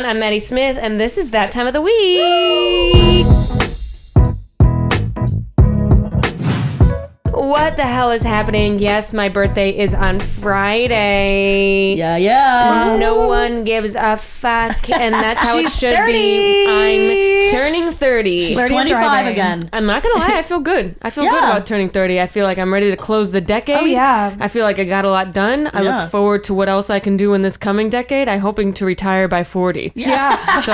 everyone. I'm Maddy Smith, and this is That Time of the Week. What the hell is happening? Yes, my birthday is on Friday. Yeah. No one gives a fuck, and that's how it should 30. be. I'm turning 30. She's 25 again. I'm not gonna lie, I feel good. I feel good about turning 30. I feel like I'm ready to close the decade. Oh, yeah. I feel like I got a lot done. I look forward to what else I can do in this coming decade. I'm hoping to retire by 40. Yeah. So,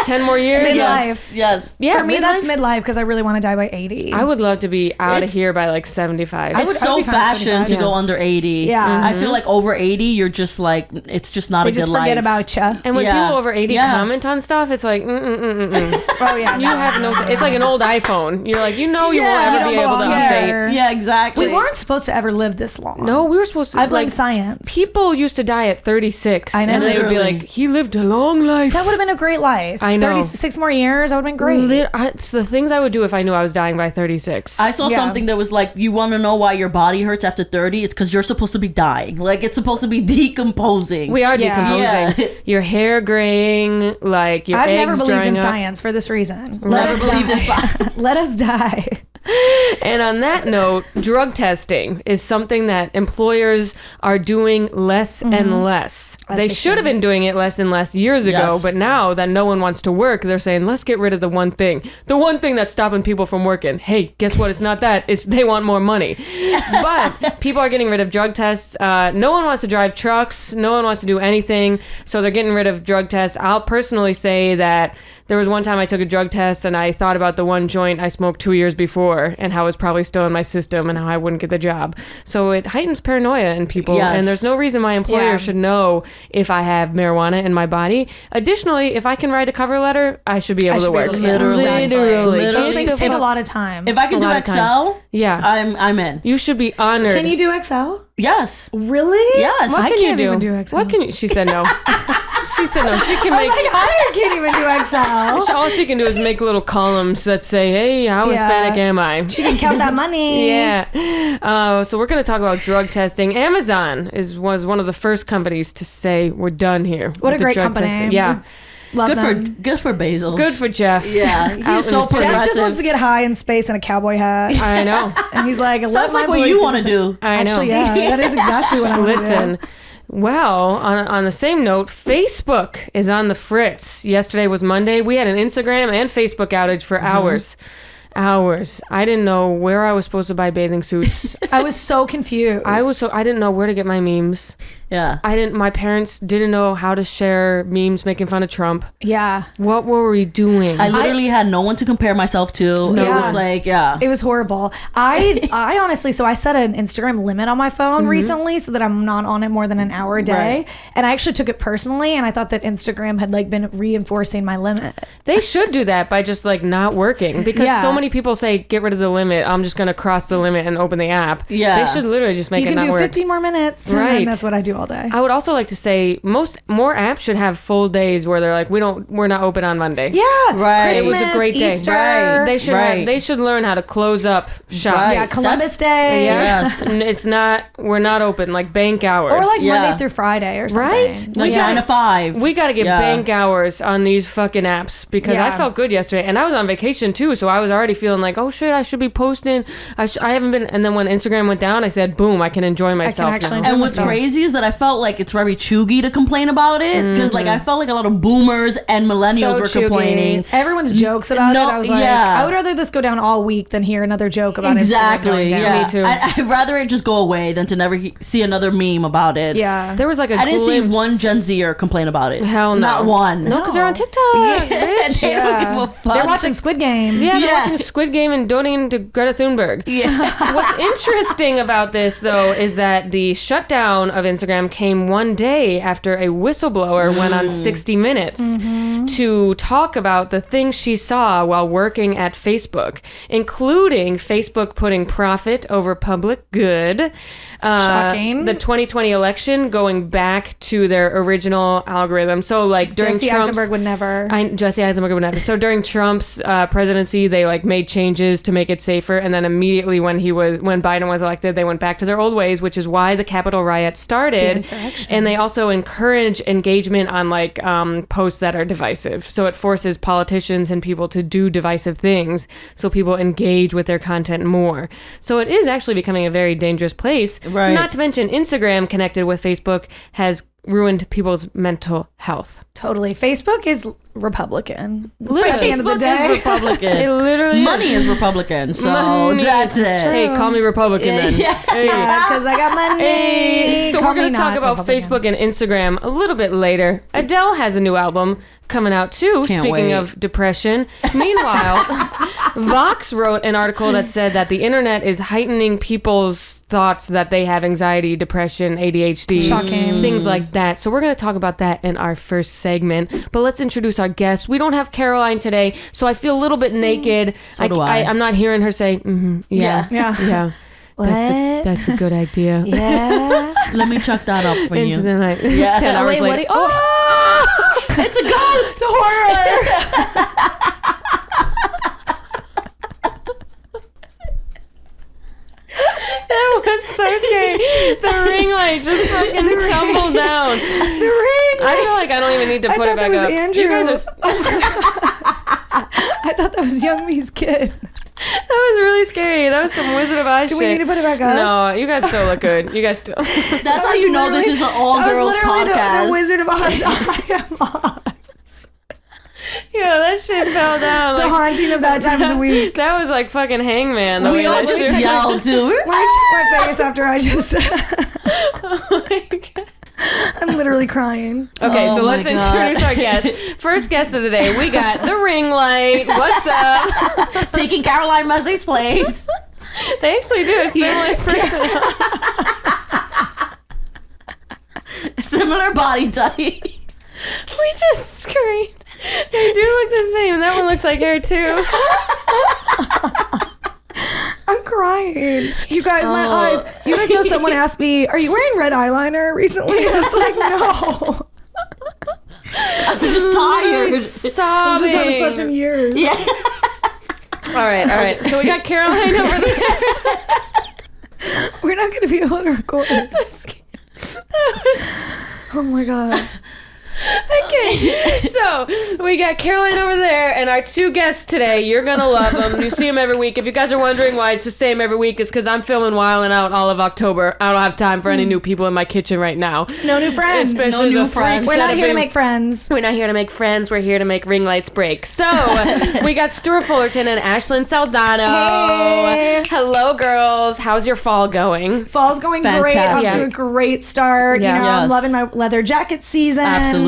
10 more years. Midlife. Yes. Yeah, For me, that's midlife because I really want to die by 80. I would love to be out of here by like 75. It's so fashion to go under 80. Yeah. I feel like over 80, you're just like, it's just not they a good just life. forget about you. And when people over 80 comment on stuff, it's like, Oh, yeah. You have no. It's like an old iPhone. You're like, you won't ever be able to update. Yeah, exactly. We weren't supposed to ever live this long. No, we were supposed to. I blame science. People used to die at 36. I know. And they would be like, he lived a long life. That would have been a great life. I know. 36 more years, that would have been great. It's the things I would do if I knew I was dying by 36. I saw something that was like, you want to know why your body hurts after 30? It's because you're supposed to be dying. Like, it's supposed to be decomposing. We are decomposing. Yeah. Your hair graying, like your I've eggs never believed in up. science for this reason. Never believed in science. Let us die. And on that note, drug testing is something that employers are doing less and less. They should have been doing it less and less years ago, but now that no one wants to work, they're saying, let's get rid of the one thing that's stopping people from working. Hey, guess what? It's not that. It's they want more money. But people are getting rid of drug tests. No one wants to drive trucks. No one wants to do anything. So they're getting rid of drug tests. I'll personally say that there was one time I took a drug test and I thought about the one joint I smoked 2 years before and how it was probably still in my system and how I wouldn't get the job. So it heightens paranoia in people. Yes. And there's no reason my employer should know if I have marijuana in my body. Additionally, if I can write a cover letter, I should be able to work. Literally. Those things take a lot of time. If I can do Excel, I'm in. You should be honored. Can you do Excel? Yes. Really? Yes. What I can can't you do? even do Excel. What can you? She said no. She said no. She can I make. was like, I can't even do Excel. All she can do is make little columns that say, "Hey, how Hispanic am I?" She can count that money. Yeah. So we're going to talk about drug testing. Amazon was one of the first companies to say we're done here. What a great company. Testing. Yeah. Love Good them. for Bezos. Good for Jeff. Yeah. He's so in the Jeff progressive. just wants to get high in space in a cowboy hat. I know. And he's like, Sounds like what you want to do. I know. Actually, yeah, that is exactly what I want to do. Listen. Well, on the same note, Facebook is on the fritz. Yesterday was Monday. We had an Instagram and Facebook outage for hours. I didn't know where I was supposed to buy bathing suits. I was so confused. I didn't know where to get my memes. Yeah. My parents didn't know how to share memes making fun of Trump. Yeah. What were we doing? I literally had no one to compare myself to. No. It was like, It was horrible. I honestly, so I set an Instagram limit on my phone recently so that I'm not on it more than an hour a day. Right. And I actually took it personally, and I thought that Instagram had like been reinforcing my limit. They should do that by just like not working, because so many people say get rid of the limit. I'm just going to cross the limit and open the app. Yeah. They should literally just make You it can not do work. 15 more minutes, Right. and then that's what I do all day. I would also like to say more apps should have full days where they're like, we're not open on Monday. Yeah, Right. Christmas, It was a great day. Easter. Right. They should learn how to close up shop. Right. Yeah, Columbus That's- Day. Yeah. Yes. We're not open, like bank hours. Or like Yeah. Monday through Friday or something. Right? Like 9 to 5. We got to get bank hours on these fucking apps, because I Yeah. felt good yesterday, and I was on vacation too, so I was already feeling like, oh shit, I should be posting. I haven't been. And then when Instagram went down, I said, boom, I can enjoy myself actually now. enjoy And what's crazy is that I felt like it's very chuggy to complain about it, because like I felt like a lot of boomers and millennials So were chuggy. complaining. Everyone's jokes about No, it. I was like, yeah. I would rather this go down all week than hear another joke about Exactly. Instagram going down. Yeah. Me too. I'd rather it just go away than to never see another meme about it. Yeah. There was like a I didn't see glimpse- one Gen Zer complain about it. Hell no. Not one. No, because they're on TikTok. bitch. They don't give a fuck. They're watching Squid Game. Yeah, they're Yeah. watching Squid Game and donating to Greta Thunberg. Yeah. What's interesting about this, though, is that the shutdown of Instagram came one day after a whistleblower went on 60 Minutes to talk about the things she saw while working at Facebook, including Facebook putting profit over public good. Shocking. The 2020 election going back to their original algorithm. So, like, during Jesse Trump's... Eisenberg would never. Jesse Eisenberg would never. So during Trump's presidency, they like made changes to make it safer, and then immediately when Biden was elected, they went back to their old ways, which is why the Capitol riot started. insurrection. And they also encourage engagement on like posts that are divisive. So it forces politicians and people to do divisive things so people engage with their content more. So it is actually becoming a very dangerous place. Right. Not to mention Instagram connected with Facebook has ruined people's mental health. Totally. Facebook is Republican. Literally. At the end of the Facebook day. is Republican. It literally Money is Republican, so Money. that's it. Hey, call me Republican then. Yeah. Hey. Because I got money. Hey. So Call we're going me to talk not about Republican. Facebook and Instagram a little bit later. Adele has a new album coming out too, Can't speaking wait. of depression. Meanwhile, Vox wrote an article that said that the internet is heightening people's thoughts that they have anxiety, depression, ADHD, Shocking. things like that. So we're going to talk about that in our first segment. But let's introduce our guest. We don't have Caroline today, so I feel a little bit naked. So do I. I'm not hearing her say, yeah. Yeah. That's What? that's a good idea. Yeah. Let me chuck that up for Into you. the night. Yeah. 10 hours Wait, what later. do you- It's a ghost horror. That was so scary. The ring light just fucking tumbled down. The ring. I feel like I don't even need to I put it thought that back was up. Andrew. You guys are. I thought that was Young Me's kid. That was really scary. That was some Wizard of Oz Do shit. we need to put it back up? No, you guys still look good. You guys still. That's how you know this is an all-girls That was literally podcast. the Wizard of Oz. I am Oz. Yeah, that shit fell down. The Like, haunting of that time of the week. that was like fucking Hangman. The We way all that just shit- yelled, dude. Why did you check my face after I just said? Oh my God. I'm literally crying. Okay, Oh so my let's God. introduce our guest. First guest of the day, we got the ring light. What's up? Taking Caroline Muzzey's place. They actually do a similar person. Similar body type. We just screamed. They do look the same. That one looks like her too. I'm crying. You guys, my Oh. eyes. You guys know someone asked me, are you wearing red eyeliner recently? I was like, no. I'm just tired. I just haven't Sobbing. slept in years. Yeah. All right. So we got Caroline over there. We're not going to be able to record. Oh my God. Okay, so we got Caroline over there, and our two guests today. You're gonna love them. You see them every week. If you guys are wondering why it's the same every week, it's because I'm filming Wildin' Out all of October. I don't have time for any new people in my kitchen right now. No new friends. Especially No new the friends. freaks We're that not have here to been- make friends. We're not here to make friends. We're here to make ring lights break. So we got Stuart Fullerton and Ashlyn Salzano. Hey. Hello, girls. How's your fall going? Fall's going great. Fantastic. Off to a great start. Yeah. You know, I'm Yes. loving my leather jacket season. Absolutely.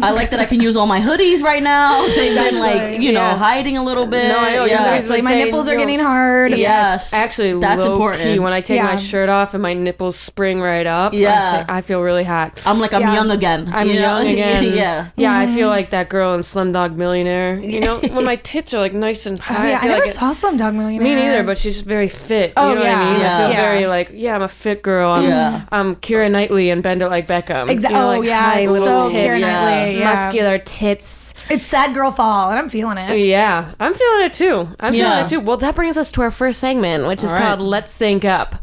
I like that I can use all my hoodies right now. They've been like, you know, Yeah. hiding a little bit. No, I know. Yeah. Exactly. It's like my Saying, nipples are yo, getting hard. Yes. Actually, That's low important. key, when I take my Yeah. shirt off and my nipples spring right up, Yeah. I feel really hot. I'm like, I'm Yeah. young again. I'm you know? young again. Yeah. Yeah, I feel like that girl in Slumdog Millionaire. You know, when my tits are like nice and Oh, high. yeah, I I feel never like saw Slumdog Millionaire. me neither, but she's just very fit. Oh, You know what yeah. I mean? I Yeah. feel Yeah. very like, yeah, I'm a fit girl. I'm, Yeah. I'm Keira Knightley and Bend It Like Beckham. Exactly. You know, Oh, like yeah. high So little tits, Keira Knightley, yeah. muscular tits. It's sad girl fall, and I'm feeling it. Yeah, I'm feeling it too. I'm feeling Yeah. it too. Well, that brings us to our first segment, which is All right. called Let's Sync Up.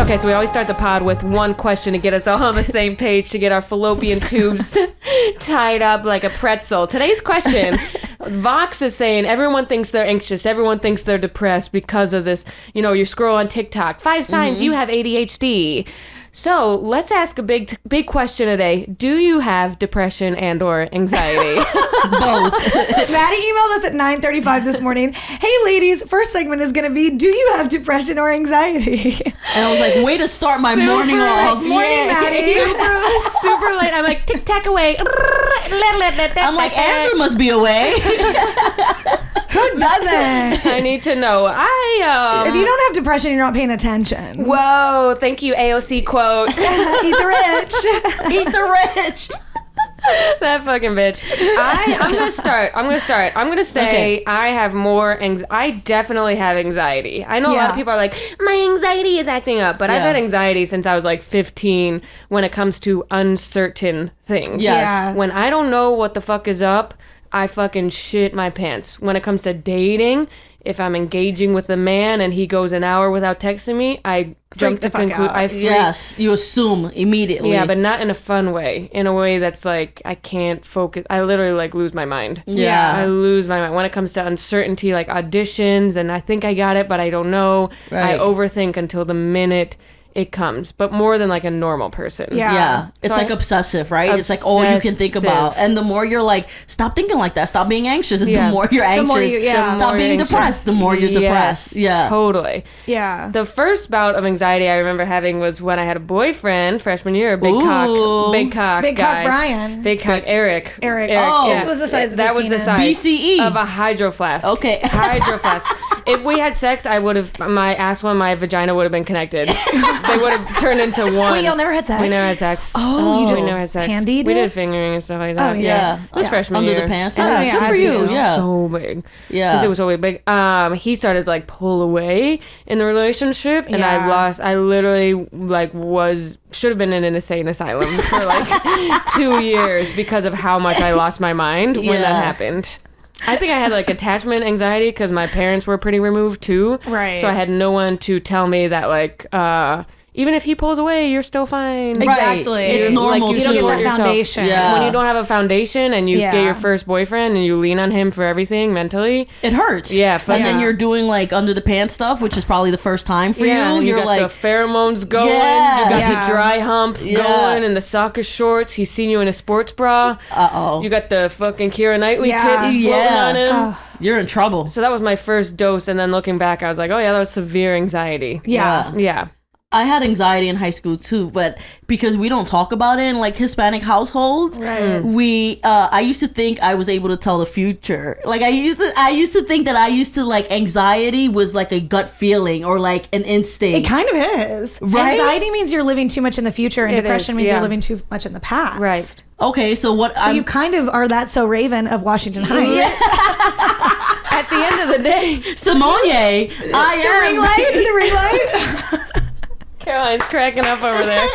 Okay, so we always start the pod with one question to get us all on the same page, to get our fallopian tubes tied up like a pretzel. Today's question, Vox is saying everyone thinks they're anxious, everyone thinks they're depressed because of this. You know, you scroll on TikTok, 5 signs you have ADHD. So let's ask a big question today. Do you have depression and or anxiety? Both. Maddie emailed us at 9:35 this morning. Hey, ladies, first segment is going to be, do you have depression or anxiety? And I was like, way to start my Super morning off. morning, Yeah. Maddie. super late. I'm like, tick tack away. I'm like, Andrew must be away. Who doesn't? I need to know. If you don't have depression, you're not paying attention. Whoa, thank you, AOC quote. Eat the rich. Eat the rich. That fucking bitch. I'm gonna start. I'm gonna say Okay. I have more I definitely have anxiety. I know a lot of Yeah. people are like, my anxiety is acting up, but I've Yeah. had anxiety since I was like 15 when it comes to uncertain things. Yes. Yeah. When I don't know what the fuck is up, I fucking shit my pants. When it comes to dating, if I'm engaging with a man and he goes an hour without texting me, I jump to conclusion. Yes, you assume immediately. Yeah, but not in a fun way. In a way that's like, I can't focus. I literally like lose my mind. Yeah. I lose my mind. When it comes to uncertainty, like auditions, and I think I got it, but I don't know. Right. I overthink until the minute it comes, but more than like a normal person. Yeah. It's So like obsessive, right? It's like all you can think about. And the more you're like, stop thinking like that, stop being anxious, is the more you're anxious. more you- yeah. Stop more being you're depressed, anxious. the more you're depressed. Yes, Yeah. totally. Yeah. The first bout of anxiety I remember having was when I had a boyfriend freshman year, big cock Big guy. cock Brian. Big cock Eric. Oh. This was the size of that his was the penis. size BCE. of a hydro flask. Okay. Hydro flask. If we had sex, I would have, my asshole and my vagina would have been connected. They would have turned into one. Wait, y'all never had sex? We never had sex. Oh, you we just never had sex. handied We it? did fingering and stuff like that. Oh, yeah. It was freshman Under year. the pants. Oh, Yeah, yeah, good I for see. you. It was Yeah. So big. Yeah. Because it was so big. He started to like pull away in the relationship, and I literally should have been in an insane asylum for like 2 years because of how much I lost my mind when that happened. I think I had like attachment anxiety because my parents were pretty removed too. Right. So I had no one to tell me that like, even if he pulls away, you're still fine. Exactly. It's normal. you You don't get support that yourself. foundation. Yeah. When you don't have a foundation and you get your first boyfriend and you lean on him for everything mentally, It hurts. Yeah, And then yeah. you're doing like under the pants stuff, which is probably the first time for you. you You're got like, the pheromones going, Yeah. you got Yeah. the dry hump going, and the soccer shorts. He's seen you in a sports bra. uh-oh. You got the fucking Keira Knightley Yeah. tits floating Yeah. on him. You're in trouble. So that was my first dose, and then looking back, I was like, oh yeah, that was severe anxiety. Yeah. Yeah. I had anxiety in high school too, but because we don't talk about it in like Hispanic households, I used to think I was able to tell the future. Like I used to think that I used to like anxiety was like a gut feeling or like an instinct. It kind of is. Right? Anxiety means you're living too much in the future, and It depression is, means yeah. you're living too much in the past. Right. Okay, so what So you kind of are that so Raven of Washington Heights. At the end of the day, Simone, I am. The ring light. Caroline's cracking up over there.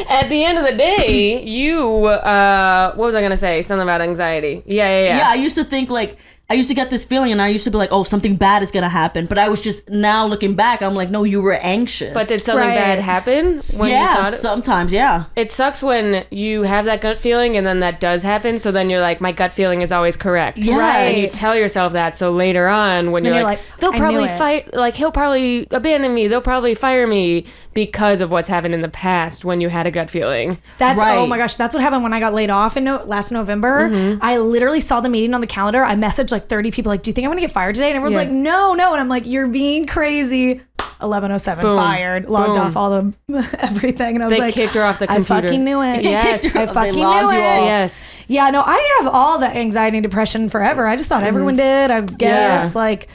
At the end of the day, you, what was I going to say? Something about anxiety. Yeah. Yeah, I used to think like I used to get this feeling and I used to be like, oh, something bad is gonna happen. But I was just, now looking back, I'm like, no, you were anxious. But did something bad happen when you thought it? Sometimes, yeah. It sucks when you have that gut feeling and then that does happen. So then you're like, my gut feeling is always correct. Yes. And you tell yourself that. So later on, when you're like, they'll I probably knew it. fight, like he'll probably abandon me. They'll probably fire me because of what's happened in the past when you had a gut feeling. That's Right. Oh my gosh, that's what happened when I got laid off in last November. I literally saw the meeting on the calendar. I messaged like 30 people like, do you think I'm gonna get fired today? And everyone's like, no. And I'm like, you're being crazy. 11:07 Boom. fired, logged Boom. off all the everything. And I was They like, kicked her off the I computer. fucking knew it. Yes. I They fucking logged knew you it. off. Yes. Yeah, no, I have all the anxiety and depression forever. I just thought everyone did. I guess like,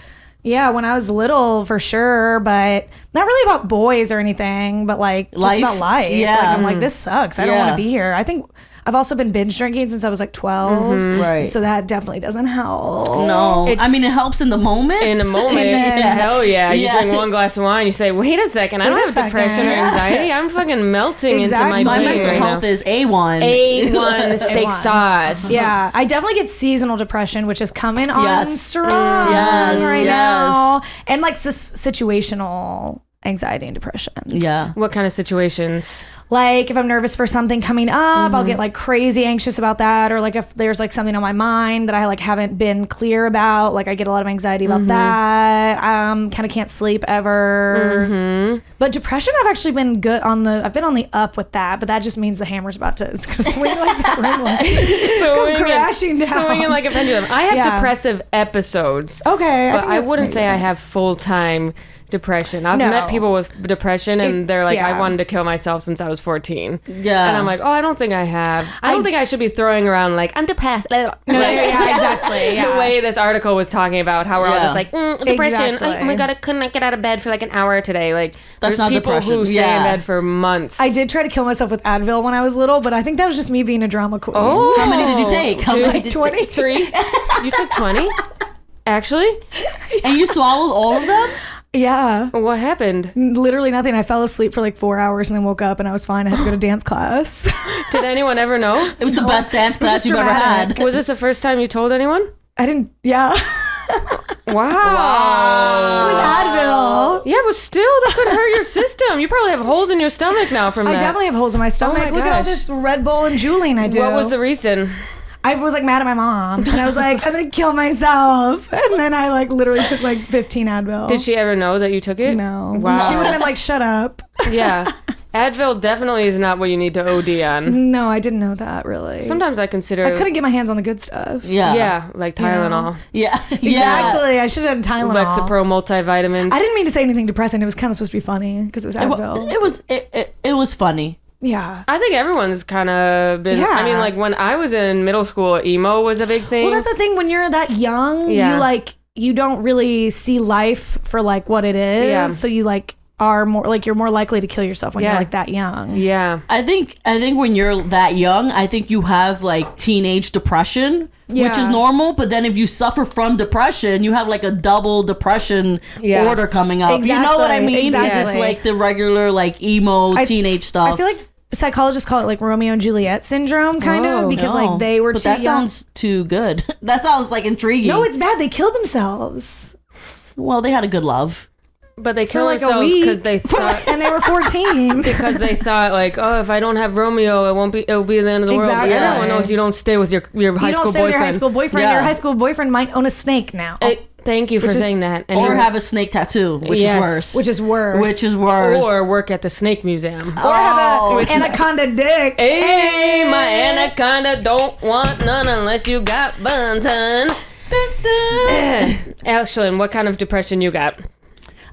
yeah, when I was little for sure, but not really about boys or anything, but like just Life? about life. Yeah. Like, I'm like, this sucks. I don't Yeah. want to be here. I think I've also been binge drinking since I was like 12. Right. So that definitely doesn't help. No. It- I mean, it helps in the moment. In a moment, then- hell yeah. You Yeah. drink one glass of wine, you say, wait a second, I don't Wait a have depression or second. anxiety. I'm fucking melting Exactly. into My my mental brain right health now. is A1. A1 steak A1. sauce. Yeah, I definitely get seasonal depression, which is coming on Yes. strong Yes, right yes. now. And like situational anxiety and depression. Yeah. What kind of situations? Like if I'm nervous for something coming up, I'll get like crazy anxious about that. Or like if there's like something on my mind that I like haven't been clear about, like I get a lot of anxiety about that. Kind of can't sleep ever. But depression, I've actually been good on I've been on the up with that, but that just means the hammer's it's gonna swing like that ring light. crashing down. Swinging like a pendulum. I have Yeah. depressive episodes. Okay, But think I that's wouldn't pretty say I good. have full-time depression. I've No. met people with depression and they're like, yeah. I wanted to kill myself since I was 14. Yeah. And I'm like, oh, I don't think I have. I don't think I should be throwing around like, I'm depressed. No, yeah, exactly. Yeah. The way this article was talking about how we're all Yeah. just like, depression. Exactly. Oh my God, I could not get out of bed for like an hour today. Like, That's there's not people depression. who stay in Yeah. bed for months. I did try to kill myself with Advil when I was little, but I think that was just me being a drama queen. Oh. How many did you take? How Two. many did you take? 23. You took 20? Actually? And you swallowed all of them? Yeah. What happened? Literally nothing. I fell asleep for like 4 hours and then woke up and I was fine. I had to go to dance class. Did anyone ever know? It was the best dance class you've ever dramatic. had. Was this the first time you told anyone? I didn't, yeah. Wow. It was Advil. Yeah, but still, that could hurt your system. You probably have holes in your stomach now from that. I definitely have holes in my stomach. my Look at all gosh. this Red Bull and Julian I do. What was the reason? I was like mad at my mom and I was like, I'm gonna kill myself. And then I like literally took like 15 Advil. Did she ever know that you took it? No. Wow. She would have been like, shut up. Yeah. Advil definitely is not what you need to OD on. No, I didn't know that really. Sometimes I consider... I couldn't get my hands on the good stuff. Yeah. Yeah, like Tylenol. Yeah. Exactly. I should have done Tylenol. Lexapro multivitamins. I didn't mean to say anything depressing. It was kind of supposed to be funny because it was Advil. It was funny. Yeah. I think everyone's kind of been... Yeah. I mean, like, when I was in middle school, emo was a big thing. Well, that's the thing. When you're that young, Yeah. you don't really see life for like what it is. Yeah. So you like are more like you're more likely to kill yourself when Yeah. you're like that young. Yeah. I think when you're that young, I think you have like teenage depression, which is normal. But then if you suffer from depression, you have like a double depression order coming up. You know what I mean? Exactly. It's like the regular like emo teenage stuff. I feel like psychologists call it like Romeo and Juliet syndrome, kind Oh, of, because No. like they were but too that young. sounds too good. That sounds like intriguing. No, it's bad. They killed themselves. Well, they had a good love. But they For kill like a themselves week. because they thought... And they were 14. Because they thought like, oh, if I don't have Romeo, it'll be the end of the world. But Exactly. everyone knows you don't stay with your high You don't school stay with boyfriend. your high school boyfriend. Yeah. Your high school boyfriend might own a snake now. Thank you for Which is- saying that. And Or you- have a snake tattoo, which Yes. is worse. Which is worse. Which is worse. or work at the snake museum. Or have Oh, an anaconda dick. Hey, my anaconda don't want none unless you got buns, hun. Ashlyn, what kind of depression you got?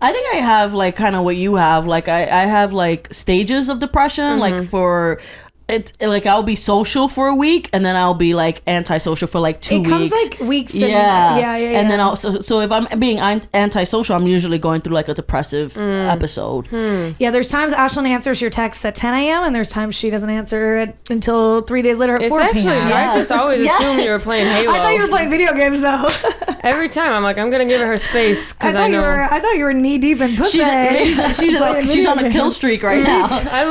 I think I have like kind of what you have. Like I have like stages of depression. Like for it's like I'll be social for a week and then I'll be like antisocial for like 2 weeks. It comes like weeks. Yeah. Yeah. And then so if I'm being antisocial, I'm usually going through like a depressive episode. Yeah, there's times Ashlyn answers your texts at 10 a.m. and there's times she doesn't answer it until 3 days later at It's 4 actually, p.m. I just always assumed you were playing Halo. I thought you were playing video games though. Every time I'm like, I'm gonna give her space because I know. I thought you were knee deep in pussy. She's on a kill streak right now. I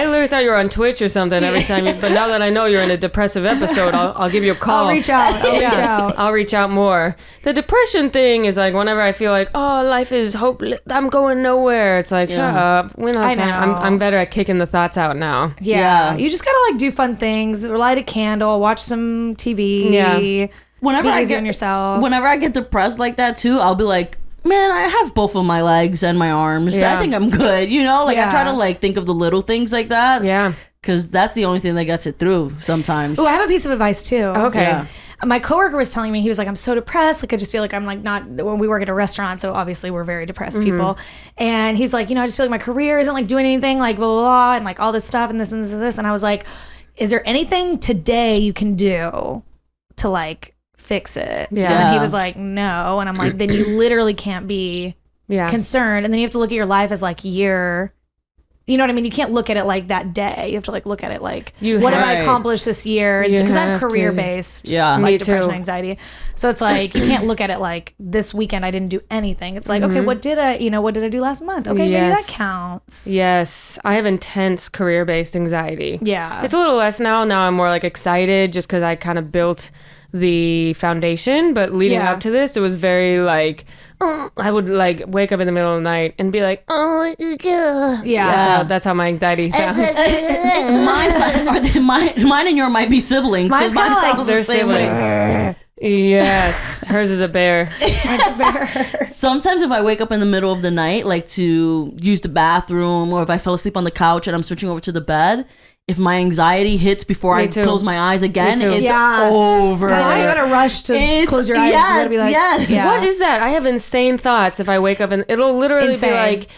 literally thought you were on Twitch or something every time. But now that I know you're in a depressive episode, I'll give you a call. I'll reach out. I'll reach out more. The depression thing is like whenever I feel like, oh, life is hopeless, I'm going nowhere. It's like, shut up. We don't have time. know. I'm better at kicking the thoughts out now. Yeah. You just gotta like do fun things, light a candle, watch some TV. Yeah. Whenever Be I easy get on yourself. Whenever I get depressed like that too, I'll be like, man, I have both of my legs and my arms. Yeah. I think I'm good. You know, like I try Yeah. to like think of the little things like that. Yeah. Because that's the only thing that gets it through sometimes. Oh, I have a piece of advice too. Okay. Yeah. My coworker was telling me, he was like, I'm so depressed. Like, I just feel like I'm like not, when we work at a restaurant, so obviously we're very depressed people. And he's like, I just feel like my career isn't like doing anything, like blah, blah, blah, and like all this stuff and this and this and this. And I was like, is there anything today you can do to like fix it? Yeah. And he was like, no. And I'm like, then you literally can't be concerned. And then you have to look at your life as like year. You know what I mean? You can't look at it like that day. You have to like look at it like, what have I accomplished this year? Because I'm career based, Yeah. like Me depression, too. anxiety. So it's like you can't look at it like this weekend I didn't do anything. It's like, okay, what did I do last month? Okay, maybe that counts. Yes. I have intense career-based anxiety. Yeah. It's a little less now. Now I'm more like excited just because I kind of built the foundation. But leading Yeah. up to this, it was very like, I would like wake up in the middle of the night and be like, oh, Yeah. that's how my anxiety sounds. Mine and yours might be siblings. 'cause Mine's kinda mine like sound They're the same way. siblings. Yes, hers is a bear. Sometimes if I wake up in the middle of the night, like to use the bathroom, or if I fell asleep on the couch and I'm switching over to the bed, if my anxiety hits before Me I too. close my eyes again, Me too. it's Yeah. over. Now you gotta rush to It's- close your eyes. You yes, gotta be like, yes. yeah. What is that? I have insane thoughts if I wake up and it'll literally Insane. be like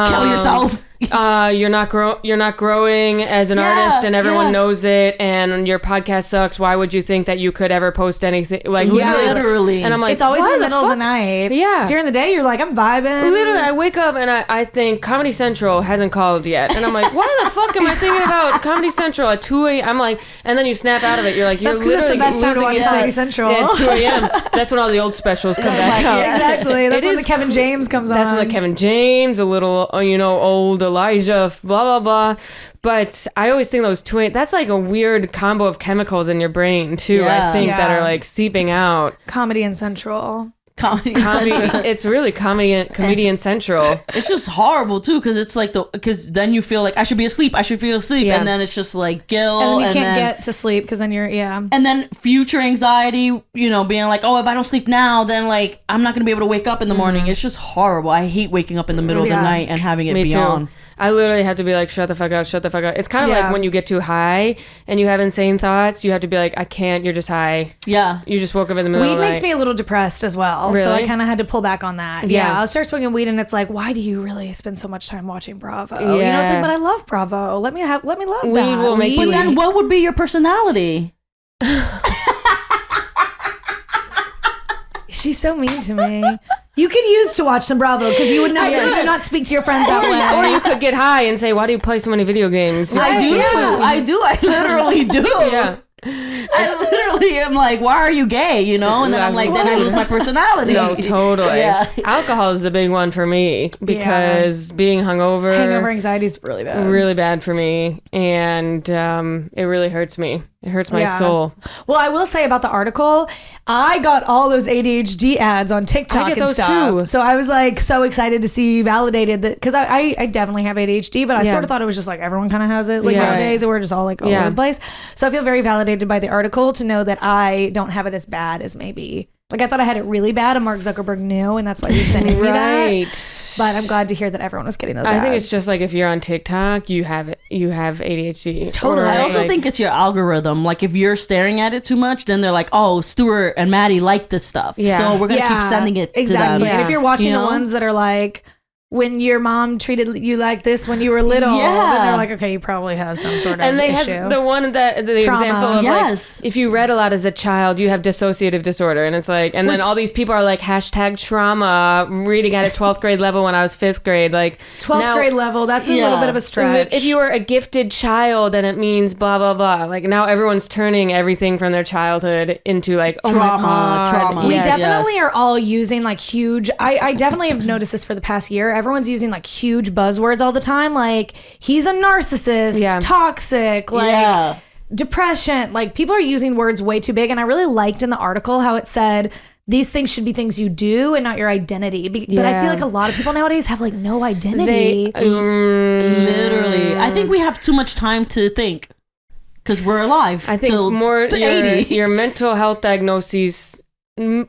Kill yourself. you're not growing as an artist, and everyone knows it, and your podcast sucks. Why would you think that you could ever post anything? Like literally. And I'm like, it's always in the middle of the fuck? night. Yeah. During the day, you're like, I'm vibing. Literally, I wake up and I think Comedy Central hasn't called yet, and I'm like, why the fuck am I thinking about Comedy Central at 2 a.m.? I'm like, and then you snap out of it. You're like, you're literally that's the best time to watch Comedy Central. Yeah, at 2 a.m. That's when all the old specials come back out. Exactly. That's when the Kevin James comes on. That's when the Kevin James, a little, old Elijah, blah, blah, blah. But I always think those that's like a weird combo of chemicals in your brain, too, I think, that are like seeping out. Comedy and Central. Comedy. It's really comedian central. It's just horrible too, because it's like because then you feel like I should be asleep, and then it's just like guilt, and then you can't get to sleep because then you're and then future anxiety, being like, oh, if I don't sleep now, then like I'm not gonna be able to wake up in the morning. It's just horrible. I hate waking up in the middle of the night and having it be on. I literally have to be like, shut the fuck up, shut the fuck up. It's kind of like when you get too high and you have insane thoughts, you have to be like, I can't, you're just high. Yeah. You just woke up in the middle of the night. Weed makes me a little depressed as well. Really? So I kind of had to pull back on that. Yeah. I'll start smoking weed and it's like, why do you really spend so much time watching Bravo? Yeah. It's like, but I love Bravo. Let me love weed that. Will make but then what would be your personality? She's so mean to me. You could use to watch some Bravo because you would not, you do not speak to your friends that way. Or you could get high and say, why do you play so many video games? I do. I literally do. Yeah. I literally am like, why are you gay? And then I'm like, then I lose my personality. No, totally. Yeah. Alcohol is the big one for me because being hungover. Hangover anxiety is really bad. Really bad for me. And it really hurts me. It hurts my soul. Well, I will say about the article, I got all those ADHD ads on TikTok I get and those stuff. too. So I was like so excited to see validated that because I definitely have ADHD, but I sort of thought it was just like everyone kind of has it nowadays, and we're just all like all over the place. So I feel very validated by the article to know that I don't have it as bad as maybe. Like I thought I had it really bad, and Mark Zuckerberg knew, and that's why he's sending me that. But I'm glad to hear that everyone was getting those ads. I think it's just like if you're on TikTok, you have ADHD. Totally. I also think it's your algorithm. Like if you're staring at it too much, then they're like, oh, Stuart and Maddy like this stuff. Yeah. So we're gonna keep sending it to them. And if you're watching the ones that are like, when your mom treated you like this when you were little, then they're like, okay, you probably have some sort of and they issue. had the one that the Trauma. example of Yes. like, if you read a lot as a child, you have dissociative disorder, and it's like, and then all these people are like hashtag trauma reading at a 12th grade level when I was 5th grade, like 12th grade level. That's a little bit of a stretch. If you were a gifted child, then it means blah blah blah. Like now everyone's turning everything from their childhood into like trauma. We definitely are all using like huge. I definitely have noticed this for the past year. Everyone's using like huge buzzwords all the time, like he's a narcissist, toxic, like depression. Like people are using words way too big, and I really liked in the article how it said these things should be things you do and not your identity. But I feel like a lot of people nowadays have like no identity. Literally, I think we have too much time to think because we're alive. I think more your mental health diagnoses.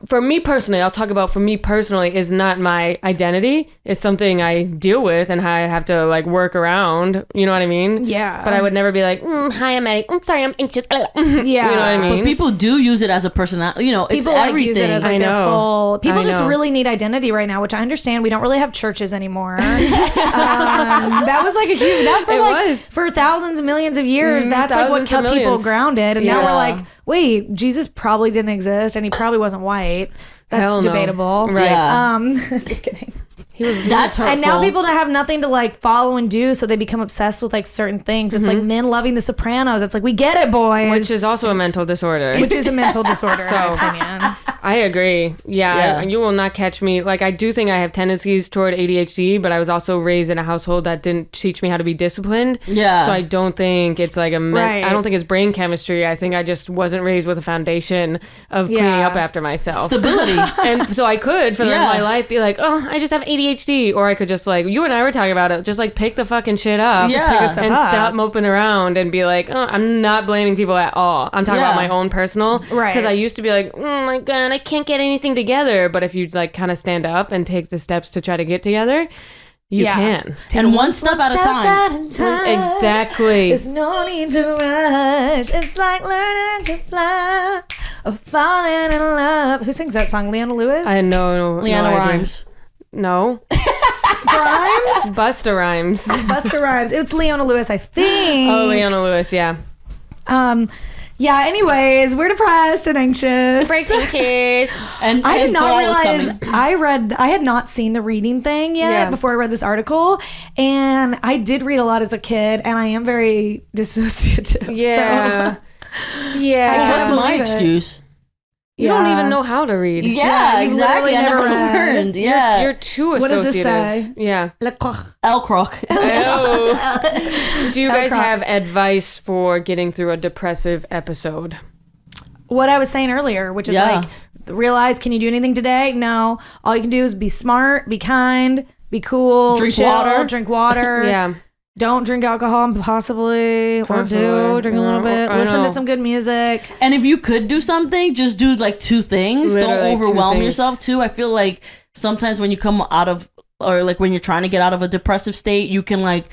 For me personally, I'll talk about for me personally, is not my identity. It's something I deal with and I have to like work around. You know what I mean? Yeah. But I would never be like, hi, I'm Maddy. I'm sorry, I'm anxious. Yeah. You know what I mean? But people do use it as a personality. It's people everything. Use it as like their full. People just really need identity right now, which I understand. We don't really have churches anymore. That was like a huge. For thousands and millions of years. That's like what kept people grounded. And now we're like, wait, Jesus probably didn't exist, and he probably wasn't white. That's debatable. Right. Just kidding. That's hurtful. And now people have nothing to like follow and do, so they become obsessed with like certain things. It's like men loving The Sopranos. It's like, we get it, boys. Which is also a mental disorder. Which is a mental disorder, in my opinion. I agree. Yeah. You will not catch me. Like, I do think I have tendencies toward ADHD, but I was also raised in a household that didn't teach me how to be disciplined. Yeah. So I don't think it's like I don't think it's brain chemistry. I think I just wasn't raised with a foundation of cleaning up after myself. Stability. And so I could, for the rest of my life, be like, oh, I just have ADHD. Or I could just like, you and I were talking about it, just like pick the fucking shit up. Just pick it and stop moping around and be like, oh, I'm not blaming people at all. I'm talking about my own personal. Right. Because I used to be like, oh my God, I can't get anything together. But if you like kind of stand up and take the steps to try to get together, you can. And one step at a time. Exactly. There's no need to rush. It's like learning to fly or falling in love. Who sings that song? Leanna Lewis? I know. Leanna Rhymes. No. Grimes? Busta Rhymes. Busta Rhymes. It's Leona Lewis, I think. Oh, Leona Lewis, yeah. Yeah, anyways, we're depressed and anxious. And I did not fall is realize I had not seen the reading thing yet before I read this article, and I did read a lot as a kid, and I am very dissociative. Yeah. So Yeah. What's my excuse? You don't even know how to read. Yeah, exactly. I never learned. Yeah. You're too associative. What does this say? Yeah. El Croc. Oh. Do you guys have advice for getting through a depressive episode? What I was saying earlier, which is like, realize, can you do anything today? No. All you can do is be smart, be kind, be cool, drink water. Yeah. Don't drink alcohol, possibly. Or do. Drink a little bit. Listen to some good music. And if you could do something, just do like 2 things. Literally don't overwhelm yourself too. I feel like sometimes when you come out of, or like when you're trying to get out of a depressive state, you can like,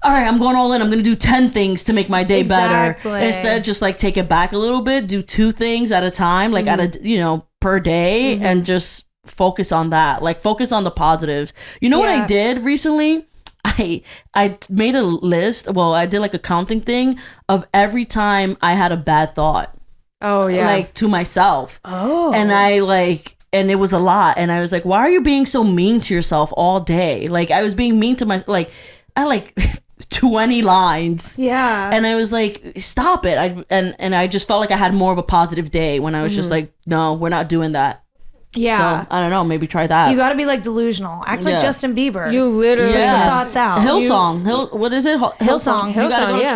all right, I'm going all in. I'm going to do 10 things to make my day better. Instead, just like take it back a little bit. Do 2 things at a time, like at a, per day, and just focus on that. Like focus on the positives. You know what I did recently? I made a list. Well, I did like a counting thing of every time I had a bad thought. Oh yeah. Like to myself. Oh. And and it was a lot. And I was like, why are you being so mean to yourself all day? Like I was being mean to myself. Like I like 20 lines. Yeah. And I was like, stop it. I just felt like I had more of a positive day when I was just like, no, we're not doing that. Yeah. So, I don't know. Maybe try that. You got to be like delusional. Act like Justin Bieber. You literally push the thoughts out. Hillsong. What is it? Hillsong.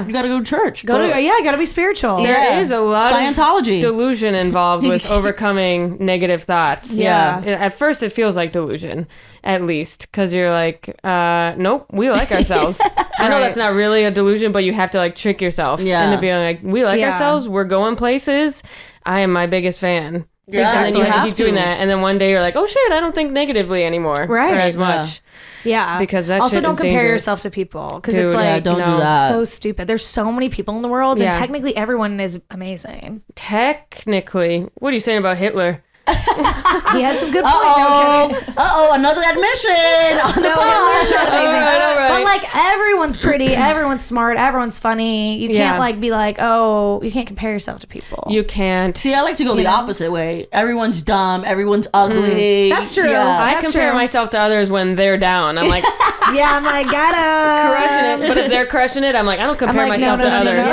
You gotta go to church. You got to be spiritual. There is a lot Scientology of delusion involved with overcoming negative thoughts. Yeah. At first, it feels like delusion, at least, because you're like, nope, we like ourselves. I know that's not really a delusion, but you have to like trick yourself into being like, we like ourselves. We're going places. I am my biggest fan. Yeah, and then you have to keep doing that, and then one day you're like, oh shit, I don't think negatively anymore, or as much. Yeah, because that also shit don't is compare dangerous. yourself to people, because it's like don't do that. So stupid. There's so many people in the world, and technically everyone is amazing. Technically, what are you saying about Hitler? He had some good points. Another admission on the pod. All right. But like everyone's pretty, everyone's smart, everyone's funny. You can't like be like, oh, you can't compare yourself to people. You can't. See, I like to go the opposite way. Everyone's dumb. Everyone's ugly. That's true. Yeah. I compare myself to others when they're down. I'm like, I'm like, gotta crushing it. But if they're crushing it, I'm like, I don't compare myself to others.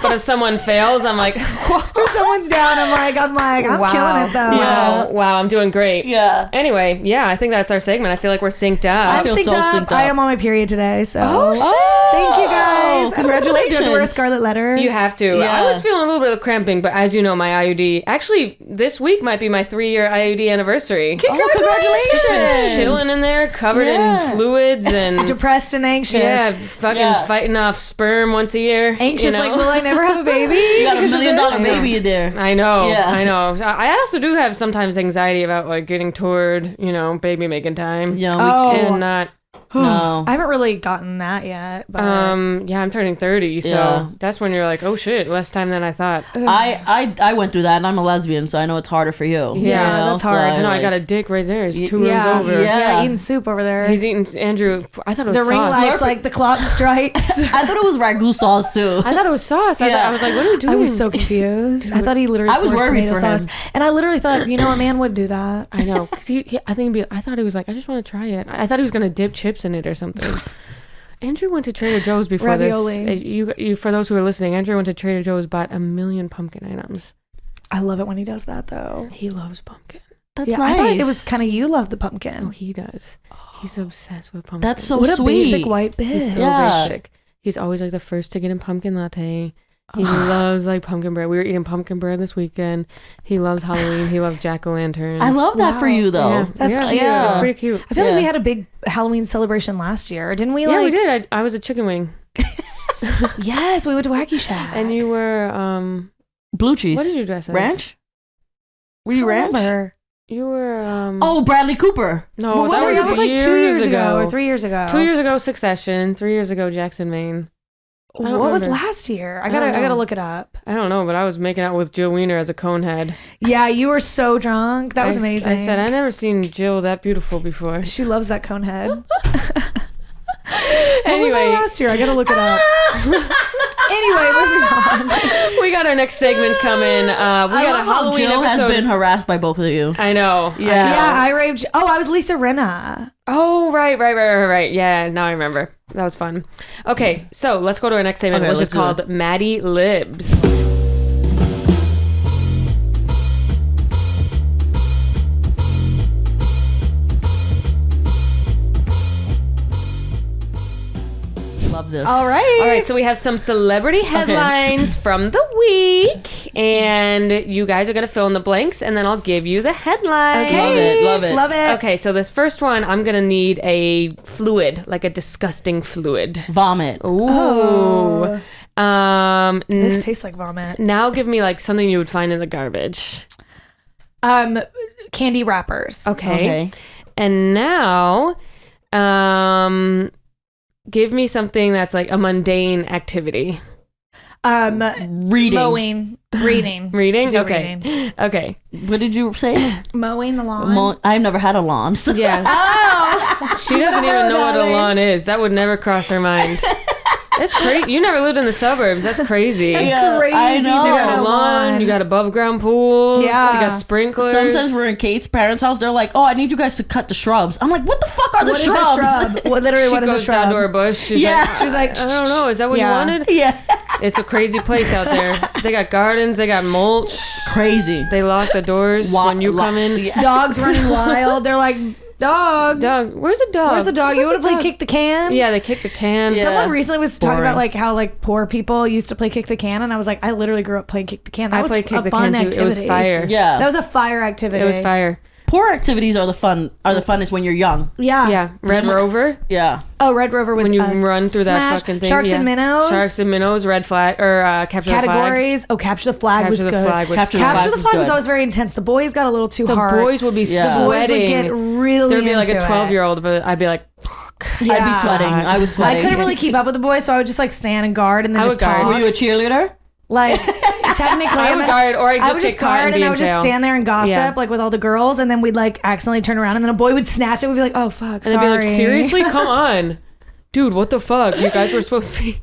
But if someone fails, I'm like, if someone's down, I'm killing it though. Wow, I'm doing great. Yeah. Anyway, I think that's our segment. I feel like we're synced up. I'm feel synced so up. synced up. I am on my period today, so. Oh, shit. Thank you guys. Congratulations. Do I have to wear a scarlet letter? You have to. Yeah. I was feeling a little bit of cramping, but as you know, my IUD, actually, this week might be my 3-year IUD anniversary. Congratulations. Chilling in there, covered in fluids and depressed and anxious. Yeah, fucking fighting off sperm once a year. Anxious, you know? like, will I never have a baby? You got $1 million baby in there. I know. Yeah. I know. I also do have sometimes anxiety about like getting toward, baby making time. Yeah. And not. No. I haven't really gotten that yet. But I'm turning 30, so that's when you're like, oh shit, less time than I thought. I went through that, and I'm a lesbian, so I know it's harder for you. Yeah, that's hard. I know. I got a dick right there. It's 2 rooms over. Yeah, eating soup over there. He's eating Andrew. I thought it was the sauce. ring lights, like the clock strikes. I thought it was ragu sauce too. I thought it was sauce. I was like, what are you doing? I was so confused. I thought he literally. I was worried for him, and I literally thought, a man would do that. I know. Cause I thought he was like, I just want to try it. I thought he was gonna dip chips in it or something. Andrew went to Trader Joe's before Ravioli. this. You for those who are listening, Andrew went to Trader Joe's, bought 1 million pumpkin items. I love it when he does that, though. He loves pumpkin. That's nice. I thought it was kind of you love the pumpkin. Oh, he does. He's obsessed with pumpkin. That's so what sweet. A basic white bitch. He's so basic. He's always like the first to get a pumpkin latte. He loves like pumpkin bread. We were eating pumpkin bread this weekend. He loves Halloween. He loves jack-o'-lanterns. I love that for you though. Yeah. That's cute. Yeah. It's pretty cute. I feel like we had a big Halloween celebration last year, didn't we? Yeah, we did. I was a chicken wing. Yes, we went to Wacky Shack. And you were blue cheese. What did you dress as? Ranch? Were you ranch? Remember. You were Oh, Bradley Cooper. No, that was like 2 years ago or 3 years ago. 2 years ago, Succession. 3 years ago, Jackson, Maine. What was last year? I gotta look it up. I don't know, but I was making out with Jill Wiener as a conehead. Yeah, you were so drunk. That was amazing. I said I never seen Jill that beautiful before. She loves that conehead. What was I last year? I gotta look it up. Anyway, moving on. We got our next segment coming. We got a Halloween Jill episode. has been harassed by both of you. I know. Yeah, I raved. Oh, I was Lisa Rinna. Oh, right. Yeah, now I remember. That was fun. Okay, so let's go to our next segment, which is called Maddy Libs. Love this. All right, so we have some celebrity headlines from the week, and you guys are going to fill in the blanks, and then I'll give you the headline. Okay. Love it. Okay, so this first one, I'm going to need a fluid, like a disgusting fluid. Vomit. Ooh. This tastes like vomit. Now give me like something you would find in the garbage. Candy wrappers. Okay. And now, give me something that's like a mundane activity. Reading. Mowing. Reading. Reading? Do Okay. reading. Okay. What did you say? Mowing the lawn. I've never had a lawn. So. Yeah. She doesn't even know what a lawn is. That would never cross her mind. That's crazy. You never lived in the suburbs. That's crazy. That's crazy. I know. You got a lawn. You got above ground pools. Yeah. You got sprinklers. Sometimes we're in Kate's parents' house. They're like, "Oh, I need you guys to cut the shrubs." I'm like, "What the fuck are the What is shrubs?" a shrub? What She is a goes shrub? down to her bush. She's like, I don't know. Is that what you wanted? Yeah. It's a crazy place out there. They got gardens. They got mulch. Crazy. They lock the doors when you come in. Yeah. Dogs running wild. They're like, dog. Where's the dog? Where's the dog? You want to play kick the can? Yeah, they kick the can. Yeah. Someone recently was talking Boring. about like how like poor people used to play kick the can, and I was like, I literally grew up playing kick the can. That I was played kick a the fun can too. activity. It was fire. Yeah. That was a fire activity. It was fire. Poor activities are the funnest when you're young. Yeah. Yeah. Red Rover. Yeah. Oh, Red Rover was When you a run through that smash. fucking thing. Sharks yeah. and minnows. Sharks and minnows. Red flag or capture Categories. Oh, capture the flag was the good. flag was Capture good. Capture the was flag was good. always very intense. The boys got a little too The hard. boys would be Yeah. The boys would sweating. get really There'd be like a into it. 12-year-old, but I'd be like, fuck. Yeah. I'd be sweating. I was sweating. I couldn't really keep up with the boys, so I would just like stand and guard and then I just would guard. talk. Were you a cheerleader? Like technically, I and would then guard, or I'd I just would get just caught and guard, be and I in would just jail. stand there and gossip Yeah. like with all the girls, and then we'd like accidentally turn around, and then a boy would snatch it. We'd be like, "Oh fuck!" And they'd be like, seriously? Come on. Dude, what the fuck? You guys were supposed to be...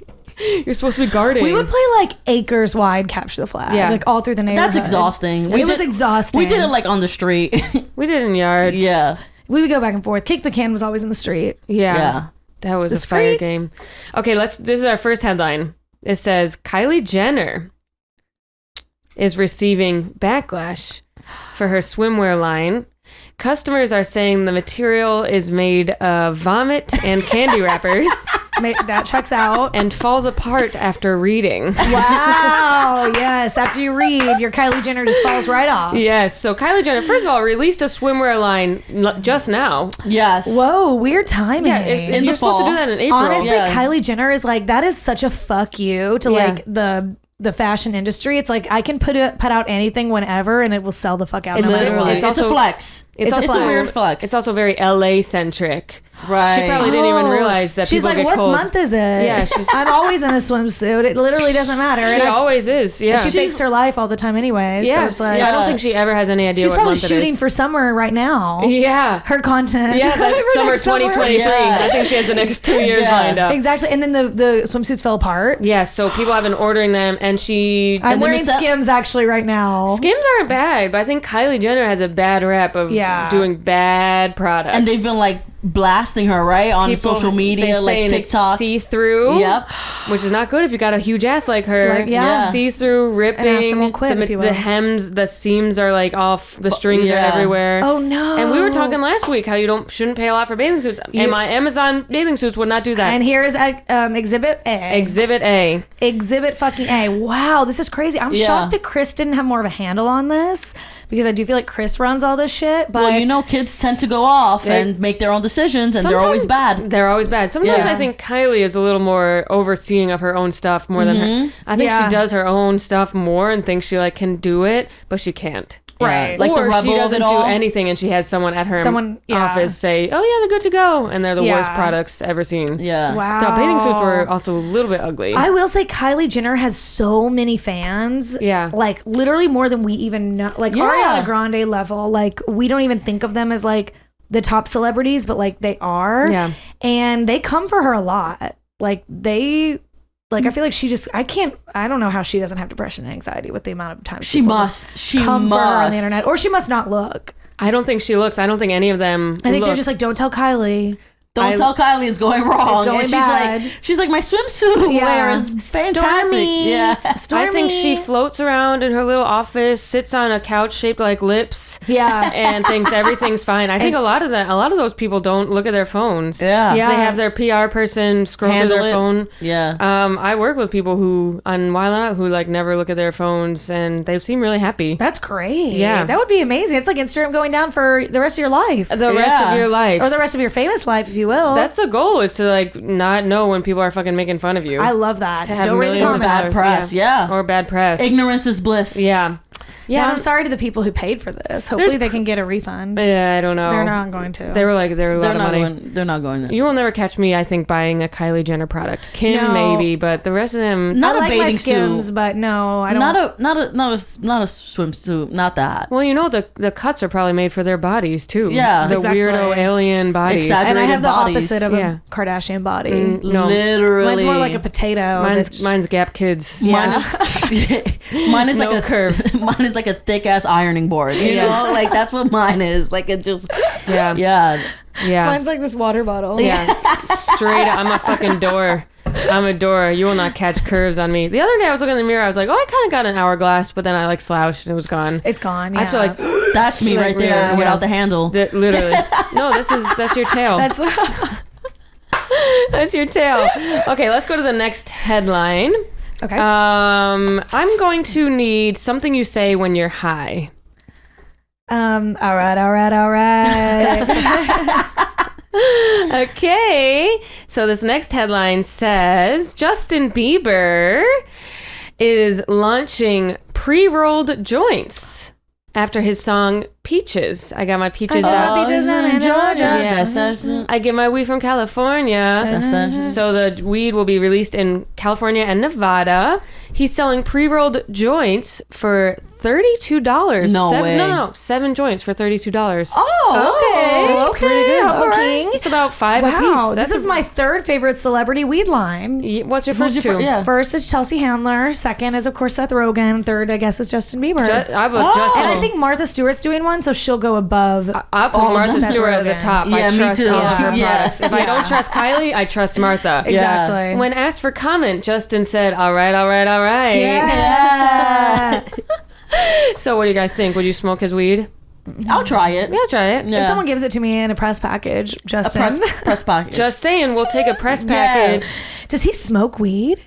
You're supposed to be guarding. We would play like acres wide capture the flag, Yeah. like all through the neighborhood. That's exhausting. It was exhausting. We did it like on the street. We did in yards. Yeah. We would go back and forth. Kick the can was always in the street. Yeah. Yeah. That was The a fire street. game. Okay, this is our first headline. It says, Kylie Jenner is receiving backlash for her swimwear line. Customers are saying the material is made of vomit and candy wrappers That checks out. and falls apart after reading. Wow. Yes. After you read, your Kylie Jenner just falls right off. Yes, so Kylie Jenner, first of all, released a swimwear line just now. Yes. Whoa. Weird timing. Yeah, In you're the supposed to fall. do that in April. Honestly, Yeah. Kylie Jenner is like, that is such a fuck you to Yeah. like the fashion industry. It's like I can put out anything whenever and it will sell the fuck out. It's no matter literally- what. it's It's a also- flex. It's a also flex. weird flex. It's also very LA centric. Right. She probably didn't even realize that She's people like, get what cold. month is it? Yeah, she's- I'm always in a swimsuit. It literally doesn't matter. She And always is. Yeah. she fakes her life all the time anyway. Yeah. So it's like, I don't think she ever has any idea she's what probably month it shooting is. for summer right now. Yeah. Her content. Yeah, like For summer next 2023. Yeah. I think she has the next 2 years Yeah. lined up. Exactly. And then the swimsuits fell apart. Yeah, so people have been ordering them, and she... I'm then wearing it's that- Skims actually right now. Skims aren't bad, but I think Kylie Jenner has a bad rep of Yeah. doing bad products. And they've been like blasting her, right? On People- social media, they're like saying TikTok. it's see-through. Yep. Which is not good if you got a huge ass like her. Like, yeah. See-through, ripping. And ask them to quit, if you will. The hems, the seams are like off. The strings yeah. are everywhere. Oh no. And we were talking last week how you shouldn't pay a lot for bathing suits. And my Amazon bathing suits would not do that. And here is Exhibit A. Exhibit A. Exhibit fucking A. Wow, this is crazy. I'm Yeah. shocked that Chris didn't have more of a handle on this because I do feel like Chris runs all this shit. But Well, you know, kids tend to go off and make their own decisions, and they're always bad. They're always bad. Sometimes Yeah. I think Kylie is a little more overseeing of her own stuff more than her. I think Yeah. she does her own stuff more and thinks she like can do it, but she can't. Right. Like or the she rubble of doesn't it do all. anything and she has someone at her Yeah. office say, "Oh yeah, they're good to go," and they're the worst Yeah. products ever seen. Yeah. wow. The bathing suits were also a little bit ugly. I will say Kylie Jenner has so many fans. Yeah. Like literally more than we even know. Like Yeah. Ariana Grande level. Like we don't even think of them as like the top celebrities, but like they are. Yeah. And they come for her a lot. like I feel like I don't know how she doesn't have depression and anxiety with the amount of time she must come for her on the internet, or she must not look. I don't think she looks. I don't think any of them I think they're just like, don't tell Kylie. Don't tell Kylie it's going wrong. It's going and bad. she's like, my swimsuit wear is fantastic. Stormy. Yeah. I think she floats around in her little office, sits on a couch shaped like lips, and thinks everything's fine. I think a lot of those people don't look at their phones. Yeah. They have their PR person scroll through their phone. Yeah. I work with people who on Wild 'N Out who like never look at their phones, and they seem really happy. That's great. Yeah. That would be amazing. It's like Instagram going down for the rest of your life. The rest of your life. Or the rest of your famous life, if you will. That's the goal, is to like not know when people are fucking making fun of you. I love that. To have Don't read the millions of comments. bad press. Yeah. Or bad press. Ignorance is bliss. Yeah. Yeah. Well, I'm sorry to the people who paid for this. Hopefully they can get a refund. Yeah, I don't know. They're not going to. They were like, they're a lot of money. They're not going to. You will never catch me, I think, buying a Kylie Jenner product. Kim, No. maybe, but the rest of them. Not I a like my bathing Skims, suit. but no, I don't. Not a swimsuit. Not that. Well, you know, the cuts are probably made for their bodies, too. Yeah. The Exactly. weirdo alien bodies. Exactly. and I have the bodies. opposite of Yeah. a Kardashian body. No. Literally. Mine's more like a potato. Mine's Gap Kids. Mine is No like curves. Mine is like a thick ass ironing board. You know, like that's what mine is. Like it just. Yeah. Yeah. Yeah. Mine's like this water bottle. Yeah. Straight up. I'm a fucking door. I'm a door. You will not catch curves on me. The other day I was looking in the mirror. I was like, oh, I kind of got an hourglass, but then I like slouched and it was gone. It's gone. Yeah. I feel like That's me right there Yeah. without the handle. Literally. No, that's your tail. That's That's your tail. Okay, let's go to the next headline. okay. I'm going to need something you say when you're high. All right. Okay, so this next headline says Justin Bieber is launching pre-rolled joints after his song Peaches. I got my peaches out. Peaches down in Georgia. Yes. I get my weed from California. So the weed will be released in California and Nevada. He's selling pre-rolled joints for $32. No way. No. 7 joints for $32. Oh, okay. Pretty good. Humble All King. It's about 5 a Wow, piece. this is my third favorite celebrity weed line. What's your first two? Yeah. First is Chelsea Handler. Second is, of course, Seth Rogen. Third, I guess, is Justin Bieber. I would Justin. And I think Martha Stewart's doing one, so she'll go above. I'll put all of Martha Seth Stewart at the Rogen. top. Yeah, I me trust too. all of her Yeah. products. If I don't trust Kylie, I trust Martha. Exactly. When asked for comment, Justin said, all right. Yeah. So what do you guys think? Would you smoke his weed? I'll try it. Yeah, try it. Yeah. If someone gives it to me in a press package, Justin. Press pocket. Just saying, we'll take a press package. Does he smoke weed?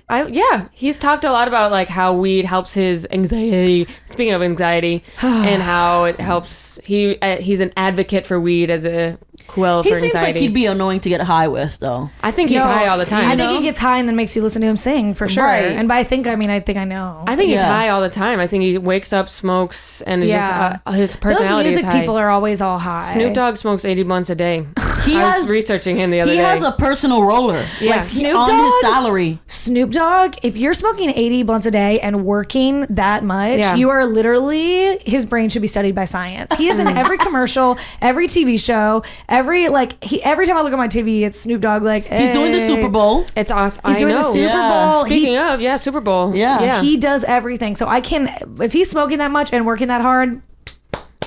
He's talked a lot about like how weed helps his anxiety. Speaking of anxiety, and how it helps. He's an advocate for weed as a quell He for seems anxiety. like he'd be annoying to get high with, though. I think he's high all the time. I think he gets high and then makes you listen to him sing for sure. Right. And by I think I know. I think he's Yeah. high all the time. I think he wakes up, smokes, and is Yeah. just his Those personality music is high. people are always all high. Snoop Dogg smokes 80 blunts a day. He I was has researching him the other he day. has a personal roller. Yeah. Like Snoop on Dogg? his salary. Snoop Dogg, if you're smoking 80 blunts a day and working that much, Yeah. you are literally, his brain should be studied by science. He is in every commercial, every TV show, every time I look at my TV, it's Snoop Dogg He's doing the Super Bowl. It's awesome. He's doing the Super Yeah. Bowl. Speaking of, Super Bowl. Yeah. He does everything. So if he's smoking that much and working that hard,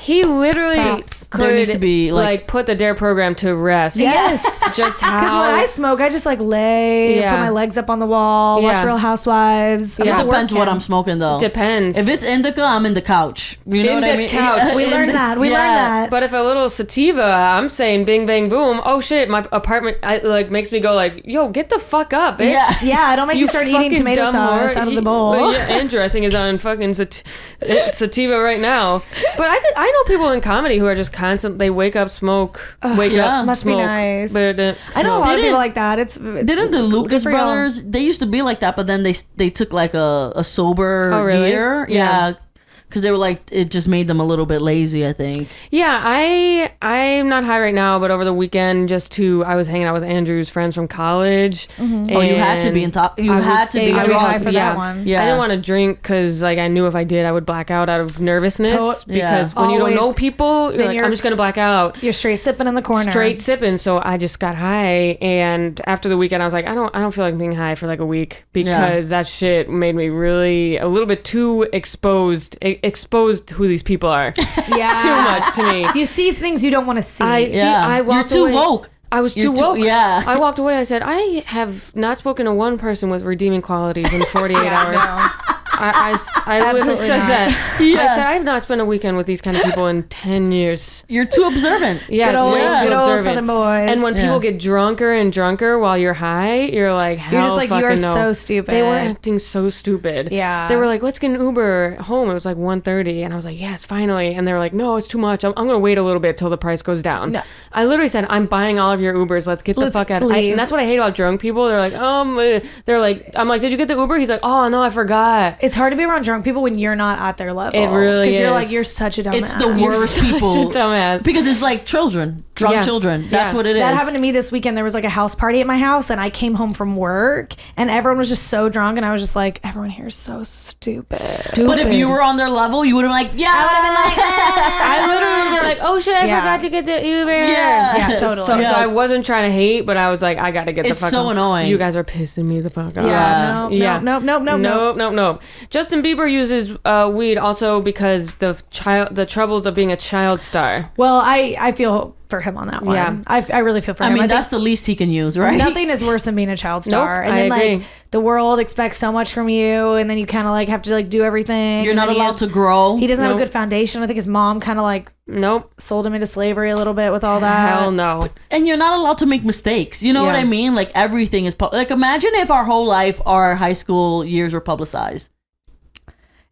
He literally Props. could There needs to be, like put the DARE program to rest. yes. Just how. Because when I smoke, I just like lay, Yeah. put my legs up on the wall, watch Yeah. Real Housewives. I'm Yeah. not It depends working. what I'm smoking, though. Depends. If it's indica, I'm in the couch. You know In what I the mean? couch. We learned that. We learned that. But if a little sativa, I'm saying bing bang boom. Oh shit, my apartment makes me go like, yo, get the fuck up, bitch. Yeah. Yeah, don't make you start eating fucking tomato dumb sauce whore. out of the bowl. Yeah, Andrew, I think is on fucking sativa right now. But I know people in comedy who are just constant. They wake up, smoke, wake yeah. up, Must smoke. be nice. But, I know a lot of Didn't- people like that. It's Didn't the good Lucas for y'all. brothers? They used to be like that, but then they took like a sober Oh, really? year. Yeah. Because they were like, it just made them a little bit lazy, I think. Yeah, I'm not high right now, but over the weekend, I was hanging out with Andrew's friends from college. Oh, you had to be You had to be high for drunk. that one. Yeah. I didn't want to drink because like I knew if I did, I would black out of nervousness. Because when you don't know people, you're like, I'm just gonna black out. You're straight sipping in the corner. Straight sipping. So I just got high, and after the weekend, I was like, I don't feel like being high for like a week because that shit made me really a little bit too exposed who these people are. Yeah, too much to me. You see things you don't want to see. I walked You're away. too woke. I was too woke. Yeah. I walked away. I said, I have not spoken to one person with redeeming qualities in 48 hours. No. I literally said that. I said, I have not spent a weekend with these kind of people in 10 years. You're too observant. Yeah, good old, way too good old observant. Southern boys. And when people get drunker and drunker while you're high, you're like, hell you're just like, you are so stupid. They were acting so stupid. Yeah. They were like, let's get an Uber home. It was like 1:30. And I was like, yes, finally. And they were like, no, it's too much. I'm going to wait a little bit till the price goes down. No. I literally said, I'm buying all of your Ubers. Let's get the fuck out. And that's what I hate about drunk people. They're like, I'm like, did you get the Uber? He's like, oh, no, I forgot. It's hard to be around drunk people when you're not at their level. It really is. Because you're like, you're such a dumbass. It's the worst people. Such a dumbass. Because it's like children. Drunk children. That's what it is. That happened to me this weekend. There was like a house party at my house, and I came home from work, and everyone was just so drunk, and I was just like, everyone here is so stupid. But if you were on their level, you would have been like, yeah. I literally would have been like, oh shit, I forgot to get the Uber. Yeah, totally. So I wasn't trying to hate, but I was like, I got to get the fuck out. It's so annoying. You guys are pissing me the fuck off. Yeah. Nope. Justin Bieber uses weed also because the troubles of being a child star. Well, I feel for him on that one. Yeah. I really feel for him. I mean, that's the least he can use, right? Nothing is worse than being a child star. Nope, and then I agree. like the world expects so much from you, and then you kind of like have to like do everything. You're not allowed to grow. He doesn't have a good foundation. I think his mom kind of like sold him into slavery a little bit with all that. Hell no. And you're not allowed to make mistakes. You know what I mean? Like everything is like imagine if our whole life, our high school years were publicized.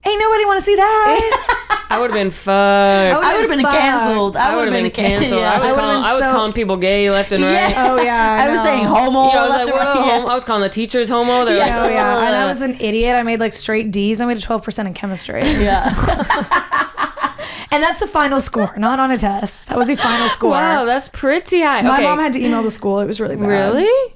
Ain't nobody want to see that. I would have been fucked. I would have been canceled. I would have been canceled. Yeah. I was calling people gay left and right. Yeah. Oh yeah. I was saying homo. I was left like, and right. homo. I was calling the teachers homo. They're like, oh yeah. And I was an idiot. I made like straight D's. I made a 12% in chemistry. Yeah. And that's the final score, not on a test. That was the final score. Wow, that's pretty high. My mom had to email the school. It was really bad. Really?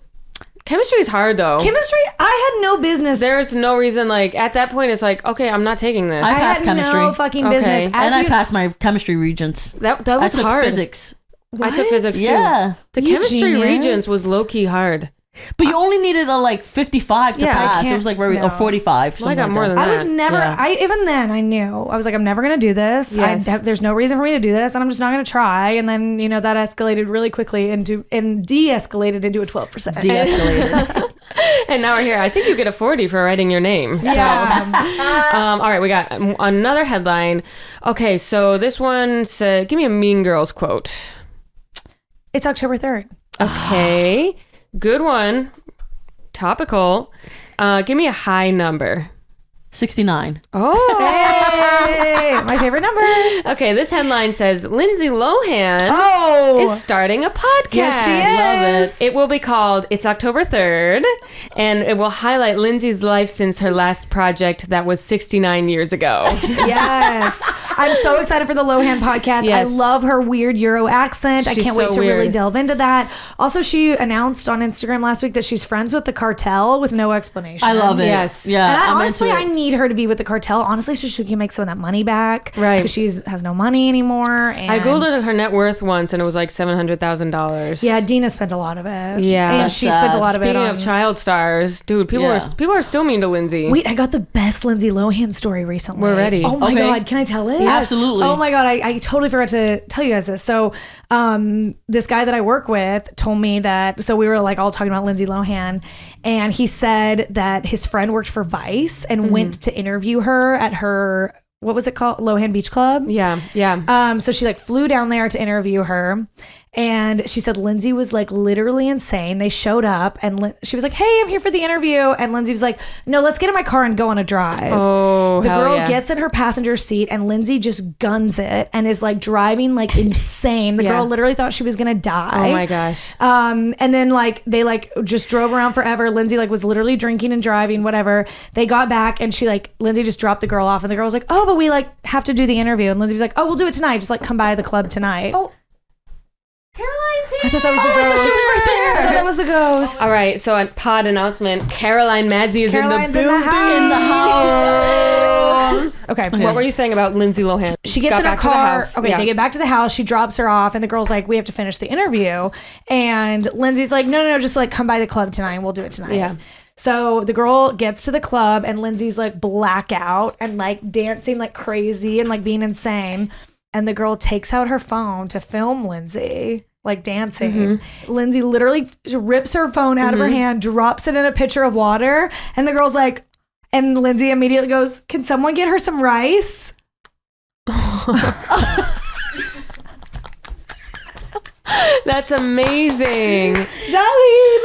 Chemistry is hard though. Chemistry, I had no business. There's no reason, like, at that point, it's like, okay, I'm not taking this. I passed chemistry. No fucking business. Okay. I passed my chemistry regents. That was I took hard. physics. I took physics too. Yeah. The chemistry regents was low key hard. But you only needed a like 55 to pass. It was like or 45. Well, I got like more that. than that. I was never, even then I knew. I was like, I'm never going to do this. Yes. There's no reason for me to do this, and I'm just not going to try. And then, that escalated really quickly and de-escalated into a 12%. De-escalated. And now we're here. I think you get a 40 for writing your name. So. Yeah. All right, we got another headline. Okay, so this one said, give me a Mean Girls quote. It's October 3rd. Okay. Good one. Topical. Give me a high number. 69. Oh. Hey, my favorite number. Okay, this headline says Lindsay Lohan is starting a podcast. Yes, she is. Love it. It will be called It's October 3rd, and it will highlight Lindsay's life since her last project that was 69 years ago. Yes. I'm so excited for the Lohan podcast. Yes. I love her weird Euro accent. She's I can't wait so to really weird. delve into that. Also, she announced on Instagram last week that she's friends with the cartel with no explanation. I love it. Yes. Yeah. And I'm honestly, into I it. need her to be with the cartel, honestly, so she can make some of that money back. Right. Because she has no money anymore. And I Googled her net worth once, and it was like $700,000. yeah, Dina spent a lot of it. Yeah. And That's she spent a lot of it Speaking on... of child stars, dude, people are still mean to Lindsay. Wait, I got the best Lindsay Lohan story recently. We're ready. Oh my Okay. God, can I tell it? Yes. Absolutely. Oh my God, I totally forgot to tell you guys this. So this guy that I work with told me that, so we were like all talking about Lindsay Lohan, and he said that his friend worked for Vice and went to interview her at her, what was it called? Lohan Beach Club? Yeah. So she like flew down there to interview her. And she said Lindsay was like literally insane. They showed up and she was like, hey, I'm here for the interview. And Lindsay was like, no, let's get in my car and go on a drive. Oh, the girl yeah. gets in her passenger seat and Lindsay just guns it and is like driving like insane. The girl literally thought she was going to die. Oh my gosh. And then like they like just drove around forever. Lindsay like was literally drinking and driving, whatever. They got back and she like, Lindsay just dropped the girl off and the girl was like, oh, but we like have to do the interview. And Lindsay was like, oh, we'll do it tonight. Just like come by the club tonight. Oh. Caroline's here. I thought that was the ghost. I thought she was right there. I thought that was the ghost. All right, so a pod announcement. Caroline Madzy is Caroline's in the building. In the house. Okay. What were you saying about Lindsay Lohan? She gets Got in her back to the car. house. Okay, they get back to the house. She drops her off, and the girl's like, "We have to finish the interview." And Lindsay's like, "No, just like come by the club tonight, and we'll do it tonight." Yeah. So the girl gets to the club, and Lindsay's like blackout and like dancing like crazy and like being insane. And the girl takes out her phone to film Lindsay like dancing. Mm-hmm. Lindsay literally rips her phone out of her hand, drops it in a pitcher of water, and the girl's like, and Lindsay immediately goes, "Can someone get her some rice?" That's amazing. Darlene.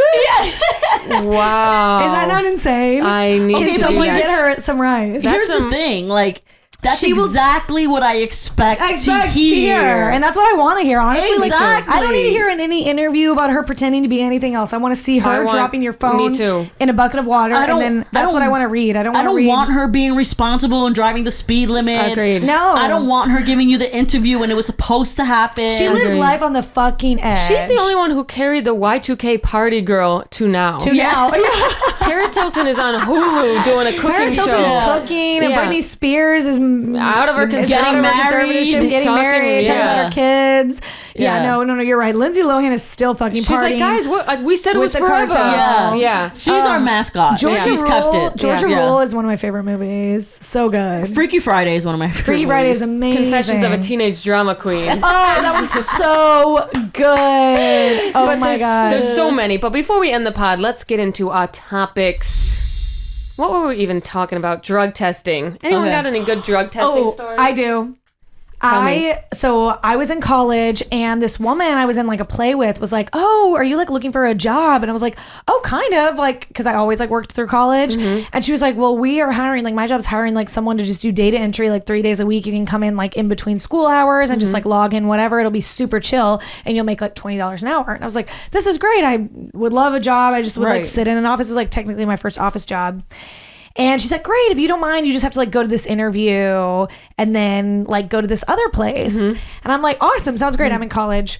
Wow. Is that not insane? I need Can to do someone that. get her some rice? That's Here's the thing, like that's She will- exactly what I expect to hear. And that's what I want to hear, honestly. Like, Exactly. I don't need to hear in any interview about her pretending to be anything else. I want to see her dropping your phone me too. in a bucket of water, and then that's what I want to read. I don't want her being responsible and driving the speed limit. Agreed. No. I don't want her giving you the interview when it was supposed to happen. She lives life on the fucking edge. She's the only one who carried the Y2K party girl to now. now. Paris Hilton is on Hulu doing a cooking Paris show. Hilton's cooking, and Yeah. Britney Spears is Out of her Getting married, getting talking- married, talking yeah. about her kids. Yeah, Yeah. no, you're right. Lindsay Lohan is still fucking She's like, partying. guys, we said it with was the forever. cartel. Yeah. She's our mascot. Georgia She's Rule, kept it. Georgia Yeah. Rule is one of my favorite movies. So good. Freaky Friday is one of my favorite Freaky Friday is movies. amazing. Confessions of a Teenage Drama Queen. Oh, that one's so good. Oh But my god. there's so many. But before we end the pod, let's get into our topics. What were we even talking about? Drug testing. Anyone Okay. got any good drug testing stories? I do. So I was in college and this woman I was in like a play with was like, "Oh, are you like looking for a job?" And I was like, "Oh, kind of," like cuz I always like worked through college. And she was like, "Well, we are hiring, like my job's hiring like someone to just do data entry like 3 days a week. You can come in like in between school hours and just like log in whatever. It'll be super chill and you'll make like $20 an hour." And I was like, "This is great. I would love a job. I just would like Right. sit in an office." It was like technically my first office job. And she's like, "Great, if you don't mind, you just have to like go to this interview and then like go to this other place." And I'm like, "Awesome, sounds great. I'm in college."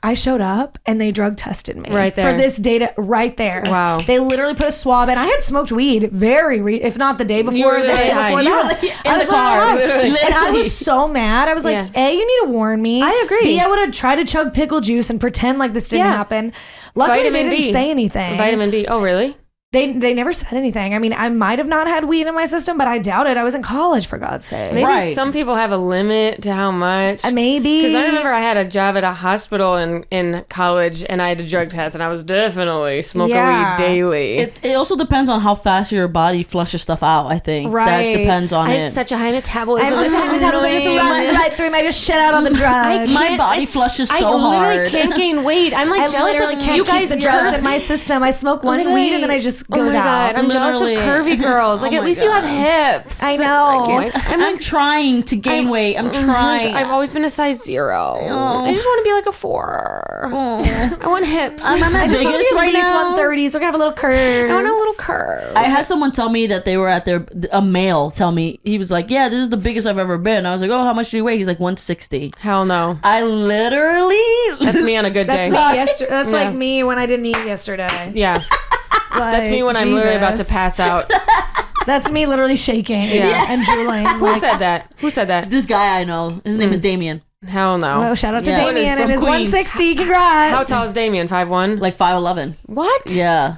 I showed up and they drug tested me Right there. for this data right there. Wow. They literally put a swab in. I had smoked weed if not the day before, You were the day literally high. before You that. were I in was the car, high. literally. And I was so mad. I was like, Yeah. A, you need to warn me. I agree. B, I would have tried to chug pickle juice and pretend like this didn't Yeah. happen. Luckily, Vitamin they didn't B. say anything. Vitamin D. Oh, really? They never said anything. I mean, I might have not had weed in my system, but I doubt it. I was in college, for God's sake. Maybe Right. some people have a limit to how much. Maybe. Because I remember I had a job at a hospital in college and I had a drug test and I was definitely smoking Yeah. weed daily. It also depends on how fast your body flushes stuff out, I think. Right. That depends on I it. have such a high metabolism. I It's just annoying. runs right through me. I just shit out on the drug. My body flushes so I literally hard. can't gain weight. I'm like I jealous literally of can't you keep guys. the drugs in my system. I smoke one weed and then I just goes oh my out. God, I'm jealous of Literally. curvy girls. Like Oh at my least you God. have hips. I know. I'm trying to gain weight. I'm trying. I've always been a size 0. I just want to be like a 4. I want hips. I'm at my I just want to biggest be at right least now. 130, so we're gonna have a little curve. I want a little curve. I had someone tell me that they were at a male tell me, he was like, "Yeah, this is the biggest I've ever been." I was like, "Oh, how much do you weigh?" He's like, 160. Hell no. I literally. That's me on a good That's day. me yesterday. That's Yeah. like me when I didn't eat yesterday. Yeah. That's me when I'm literally about to pass out. That's me literally shaking and drooling. Who said that? Who said that? This guy I know, his name is Damien. Hell no. Oh, shout out to Yeah. Damien From and his Queens. 160. Congrats. How tall is Damien? 5'1"? Like 5'11". What? Yeah.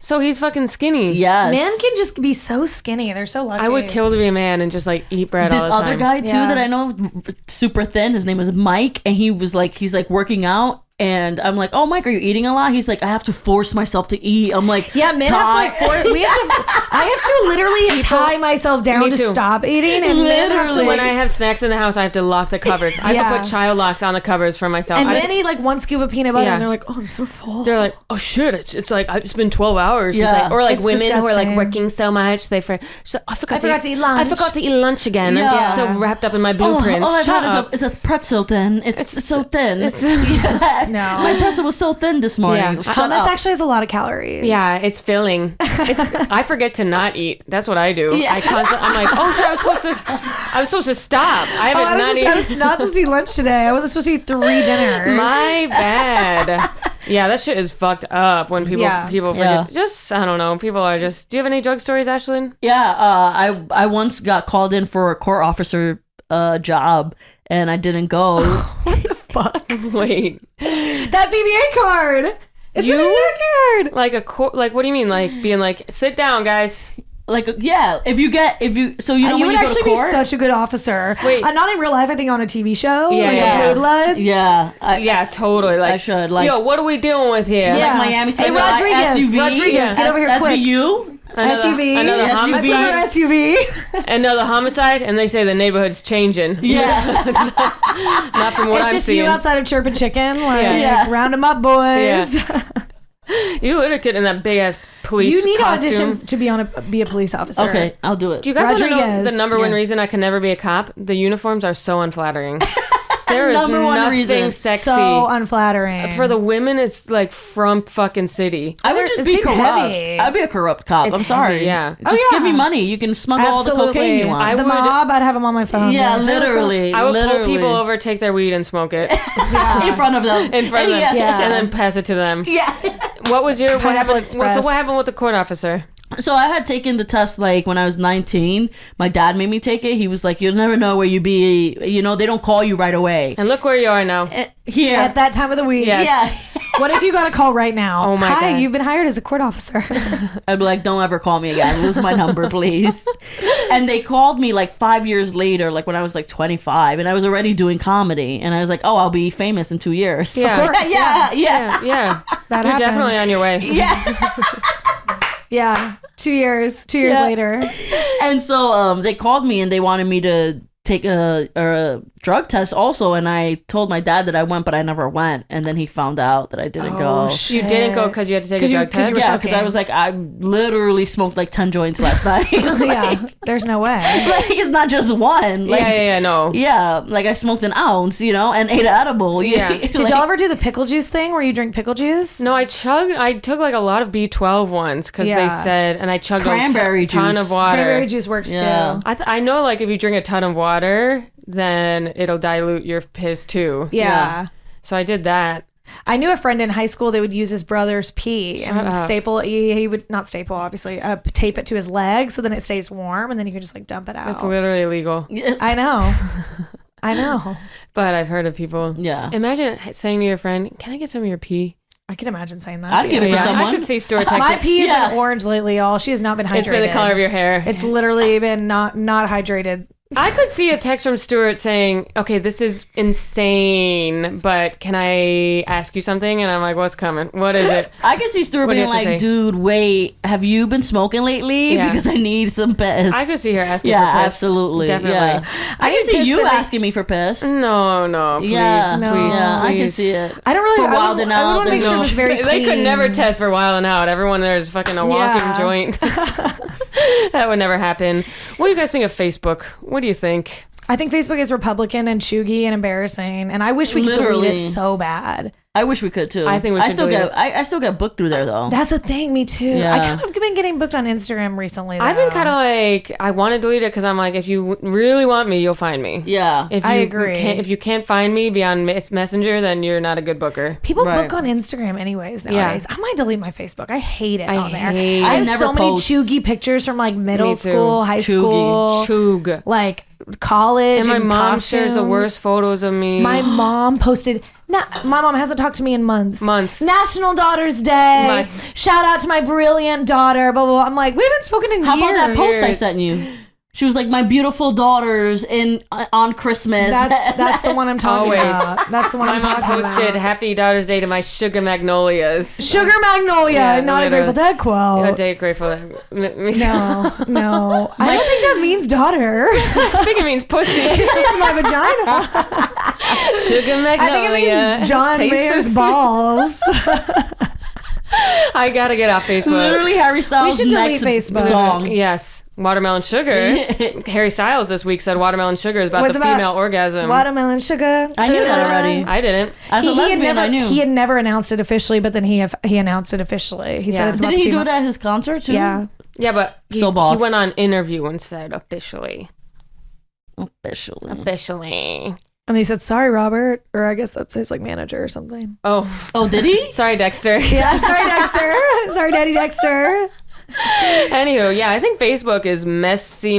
So he's fucking skinny. Yes. Men can just be so skinny. They're so lucky. I would kill to be a man and just like eat bread This all the time. other guy too Yeah. that I know, super thin. His name is Mike, and he's like working out. And I'm like, oh, Mike, are you eating a lot? He's like, I have to force myself to eat. I'm like, yeah, men have to I have to literally tie myself down to stop eating, and men have to. When I have snacks in the house, I have to lock the covers. I have to put child locks on the covers for myself. And men eat like one scoop of peanut butter, and they're like, oh, I'm so full. They're like, oh shit, it's like it's been 12 hours. Yeah. Or like it's women disgusting. who are like working so much, she's like, I forgot to eat lunch. I forgot to eat lunch again. Yeah. I'm so wrapped up in my blueprints. All I've had is a pretzel thin. It's so thin. No, my pretzel was so thin this morning. Yeah. Hummus actually has a lot of calories. Yeah, it's filling. I forget to not eat. That's what I do. Yeah. I'm like, oh shit, I was supposed to stop. I was not supposed to eat lunch today. I wasn't supposed to eat 3 dinners. My bad. Yeah, that shit is fucked up when people forget. Yeah. Just, I don't know. People are just. Do you have any drug stories, Ashlyn? Yeah, I once got called in for a court officer job, and I didn't go. What the fuck? Wait. That PBA card. It's a PBA card. Like a court. Like, what do you mean? Like being like, sit down, guys. Like, yeah, so you know you when would you actually go to court? be such a good officer. Wait. Not in real life. I think on a TV show. Yeah, like yeah. Blue Bloods. Yeah, Yeah, totally. Like, I should. Like, yo, what are we dealing with here? Yeah. like Miami. Hey, Rodriguez, get over here quick. SVU. SUV. Another SUV. homicide. SUV. Another homicide, and they say the neighborhood's changing. Yeah. Not from what It's I'm just seeing. you outside of Chirpin' Chicken. Like, Yeah. round them up, boys. Yeah. You literally get in that big ass police You need costume. to audition to be a police officer. Okay, I'll do it. Do you guys want to know Rodriguez. the number one Yeah. reason I can never be a cop? The uniforms are so unflattering. There is Number one nothing reason. sexy. So unflattering. For the women, it's like from fucking city. I would just It be seemed corrupt. heavy. I'd be a corrupt cop. It's I'm sorry. heavy, yeah. Just Oh, give me yeah. money. You can smuggle all the cocaine you want. The mob, I'd have them on my phone. Yeah, literally. I would pull literally. people over, take their weed, and smoke it in front of them. in front of them, Yeah. and then pass it to them. Yeah. What was your what Pineapple happened? Express. So what happened with the court officer? So I had taken the test like when I was 19. My dad made me take it. He was like, "You'll never know where you be. You know, they don't call you right away." And look where you are now. Here. At that time of the week. Yes. Yeah. What if you got a call right now? Oh my Hi, God. you've been hired as a court officer. I'd be like, "Don't ever call me again. Lose my number, please." And they called me like 5 years later, like when I was like 25, and I was already doing comedy. And I was like, "Oh, I'll be famous in 2 years." Yeah. Of course, yeah. Yeah. That You're happens. definitely on your way. Yeah. Yeah. 2 years. 2 years Yeah. later. And so they called me and they wanted me to take a drug test also, and I told my dad that I went, but I never went, and then he found out that I didn't go. You didn't go because you had to take a drug test? Yeah, because I was like, I literally smoked like 10 joints last night. Yeah. There's no way. Like, it's not just one. Like, no. Yeah, like I smoked an ounce, you know, and ate an edible. Yeah. Did y'all ever do the pickle juice thing where you drink pickle juice? No, I took like a lot of B12 ones because Yeah. they said, and I chugged Cranberry a ton juice. of water. Cranberry juice works Yeah. too. I know, like, if you drink a ton of water, then it'll dilute your piss too. Yeah. So I did that. I knew a friend in high school that would use his brother's pee and up. staple. He would not staple, obviously. Tape it to his leg so then it stays warm, and then you can just like dump it out. It's literally illegal. I know. I know. But I've heard of people. Yeah. Imagine saying to your friend, "Can I get some of your pee?" I can imagine saying that. I'd give it to Yeah, someone. I could see Stuart texting. My pee has Yeah. been orange lately, y'all. She has not been hydrated. It's been the color of your hair. It's literally been not hydrated. I could see a text from Stuart saying, "Okay, this is insane, but can I ask you something?" And I'm like, "What's coming? What is it?" I can see Stuart What do you being have to say? like, "Dude, wait, have you been smoking lately? Yeah. Because I need some piss." I could see her asking Yeah, for piss. absolutely. Definitely. Yeah. I can need see piss you that I- asking me for piss. No, please, Yeah. No. please, Yeah, I can please. see it. I don't really. For I would wilding out, want to make there's sure it no- was very They clean. could never test for wilding out. Everyone there is fucking a walking Yeah. joint. That would never happen. What do you guys think of Facebook? What do you think? I think Facebook is Republican and chuggy and embarrassing, and I wish we could delete Literally. it so bad. I wish we could too. I think we should still delete get. I still get booked through there though. That's the thing. Me too. Yeah. I kind of been getting booked on Instagram recently. I've been though. kind of like, I want to delete it because I'm like, if you really want me, you'll find me. Yeah. If I you agree. If you can't find me beyond Messenger, then you're not a good booker. People Right. book on Instagram anyways nowadays. I might delete my Facebook. I hate it I on there. hate I it. have I never so many post. chuggy pictures from like middle Me too. school, high school, Chug. like college, And my in mom shares the costumes. worst photos of me. My mom posted. My mom hasn't talked to me in months. National Daughter's Day. Shout out to my brilliant daughter. Blah blah blah. I'm like, we haven't spoken in How years. about that post I Years. sent you? She was like, my beautiful daughters on Christmas. That's the one I'm talking about. That's the one I'm talking about. My mom posted Happy Daughter's Day to my Sugar Magnolias. Sugar Magnolia, not a Grateful Dead quote. A day Grateful Dead. No. I don't think that means daughter. I think it means pussy. It's my vagina. Sugar Magnolia. I think it means John Mayer's balls. I gotta get off Facebook. Literally Harry Styles' We should delete next Facebook. song. Yes. Watermelon Sugar. Harry Styles this week said Watermelon Sugar is about the female orgasm. Watermelon Sugar. I knew that already. I didn't. As a lesbian, I knew. He had never announced it officially, but then he announced it officially. He said it's about Didn't the he do female. it at his concert too? Yeah. Yeah, but he went on interview and said officially. Officially. And he said, sorry, Robert. Or I guess that's his like manager or something. Oh, did he? Sorry, Dexter. Yeah, sorry, Dexter. Sorry, Daddy Dexter. Anywho, yeah, I think Facebook is messy.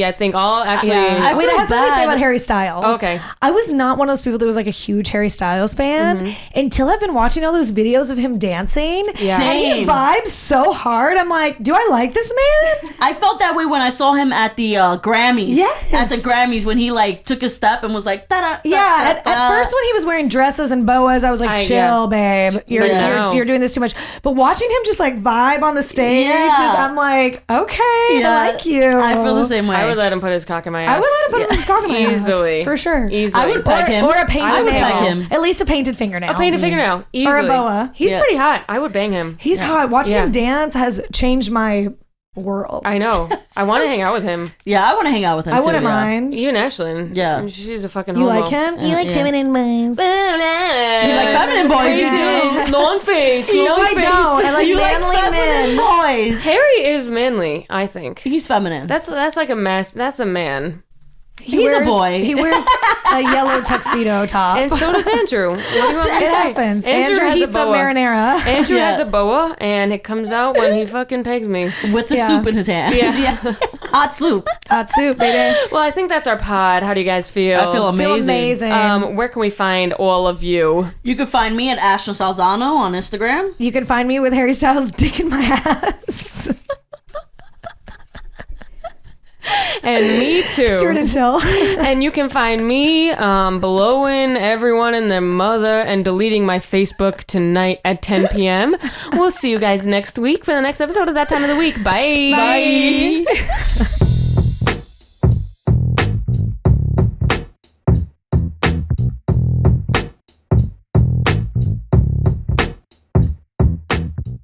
I think all actually. Yeah. Wait, I have something to say about Harry Styles. Okay. I was not one of those people that was like a huge Harry Styles fan until I've been watching all those videos of him dancing. Yeah. And he vibes so hard. I'm like, do I like this man? I felt that way when I saw him at the Grammys. Yes. At the Grammys when he like took a step and was like, da-da, yeah. At first when he was wearing dresses and boas, I was like, chill, babe. You're doing this too much. But watching him just like vibe on the stage, I'm like, okay, I like you. I feel the same way. I would let him put his cock in my ass. I would let him put his cock in my ass. Easily. For sure. Easily. I would peg him. Or a painted nail. Peg him. At least a painted fingernail. A painted fingernail. Easily. Or a boa. He's pretty hot. I would bang him. He's hot. Watching him dance has changed my world. I know. I want to hang out with him. Yeah, I want to hang out with him I too. wouldn't mind. Even Ashlyn. Yeah. She's a fucking You homo. like him? You like feminine boys. You like feminine boys, you do. Long face. No, long I face. don't. I like You manly like men. feminine boys. Harry is manly, I think. He's feminine. That's like a mess. That's a man. He's a boy. He wears a yellow tuxedo top. And so does Andrew. What do you want me to It say? happens. Andrew has heats a up boa. marinara. Andrew has a boa, and it comes out when he fucking pegs me. With the soup in his hand. Yeah. Hot soup. Hot soup, baby. Well, I think that's our pod. How do you guys feel? I feel amazing. Where can we find all of you? You can find me at Ashlyn Salzano on Instagram. You can find me with Harry Styles' dick in my ass. And me too. Stuart and Chill. And you can find me blowing everyone and their mother and deleting my Facebook tonight at 10 p.m. We'll see you guys next week for the next episode of That Time of the Week. Bye. Bye.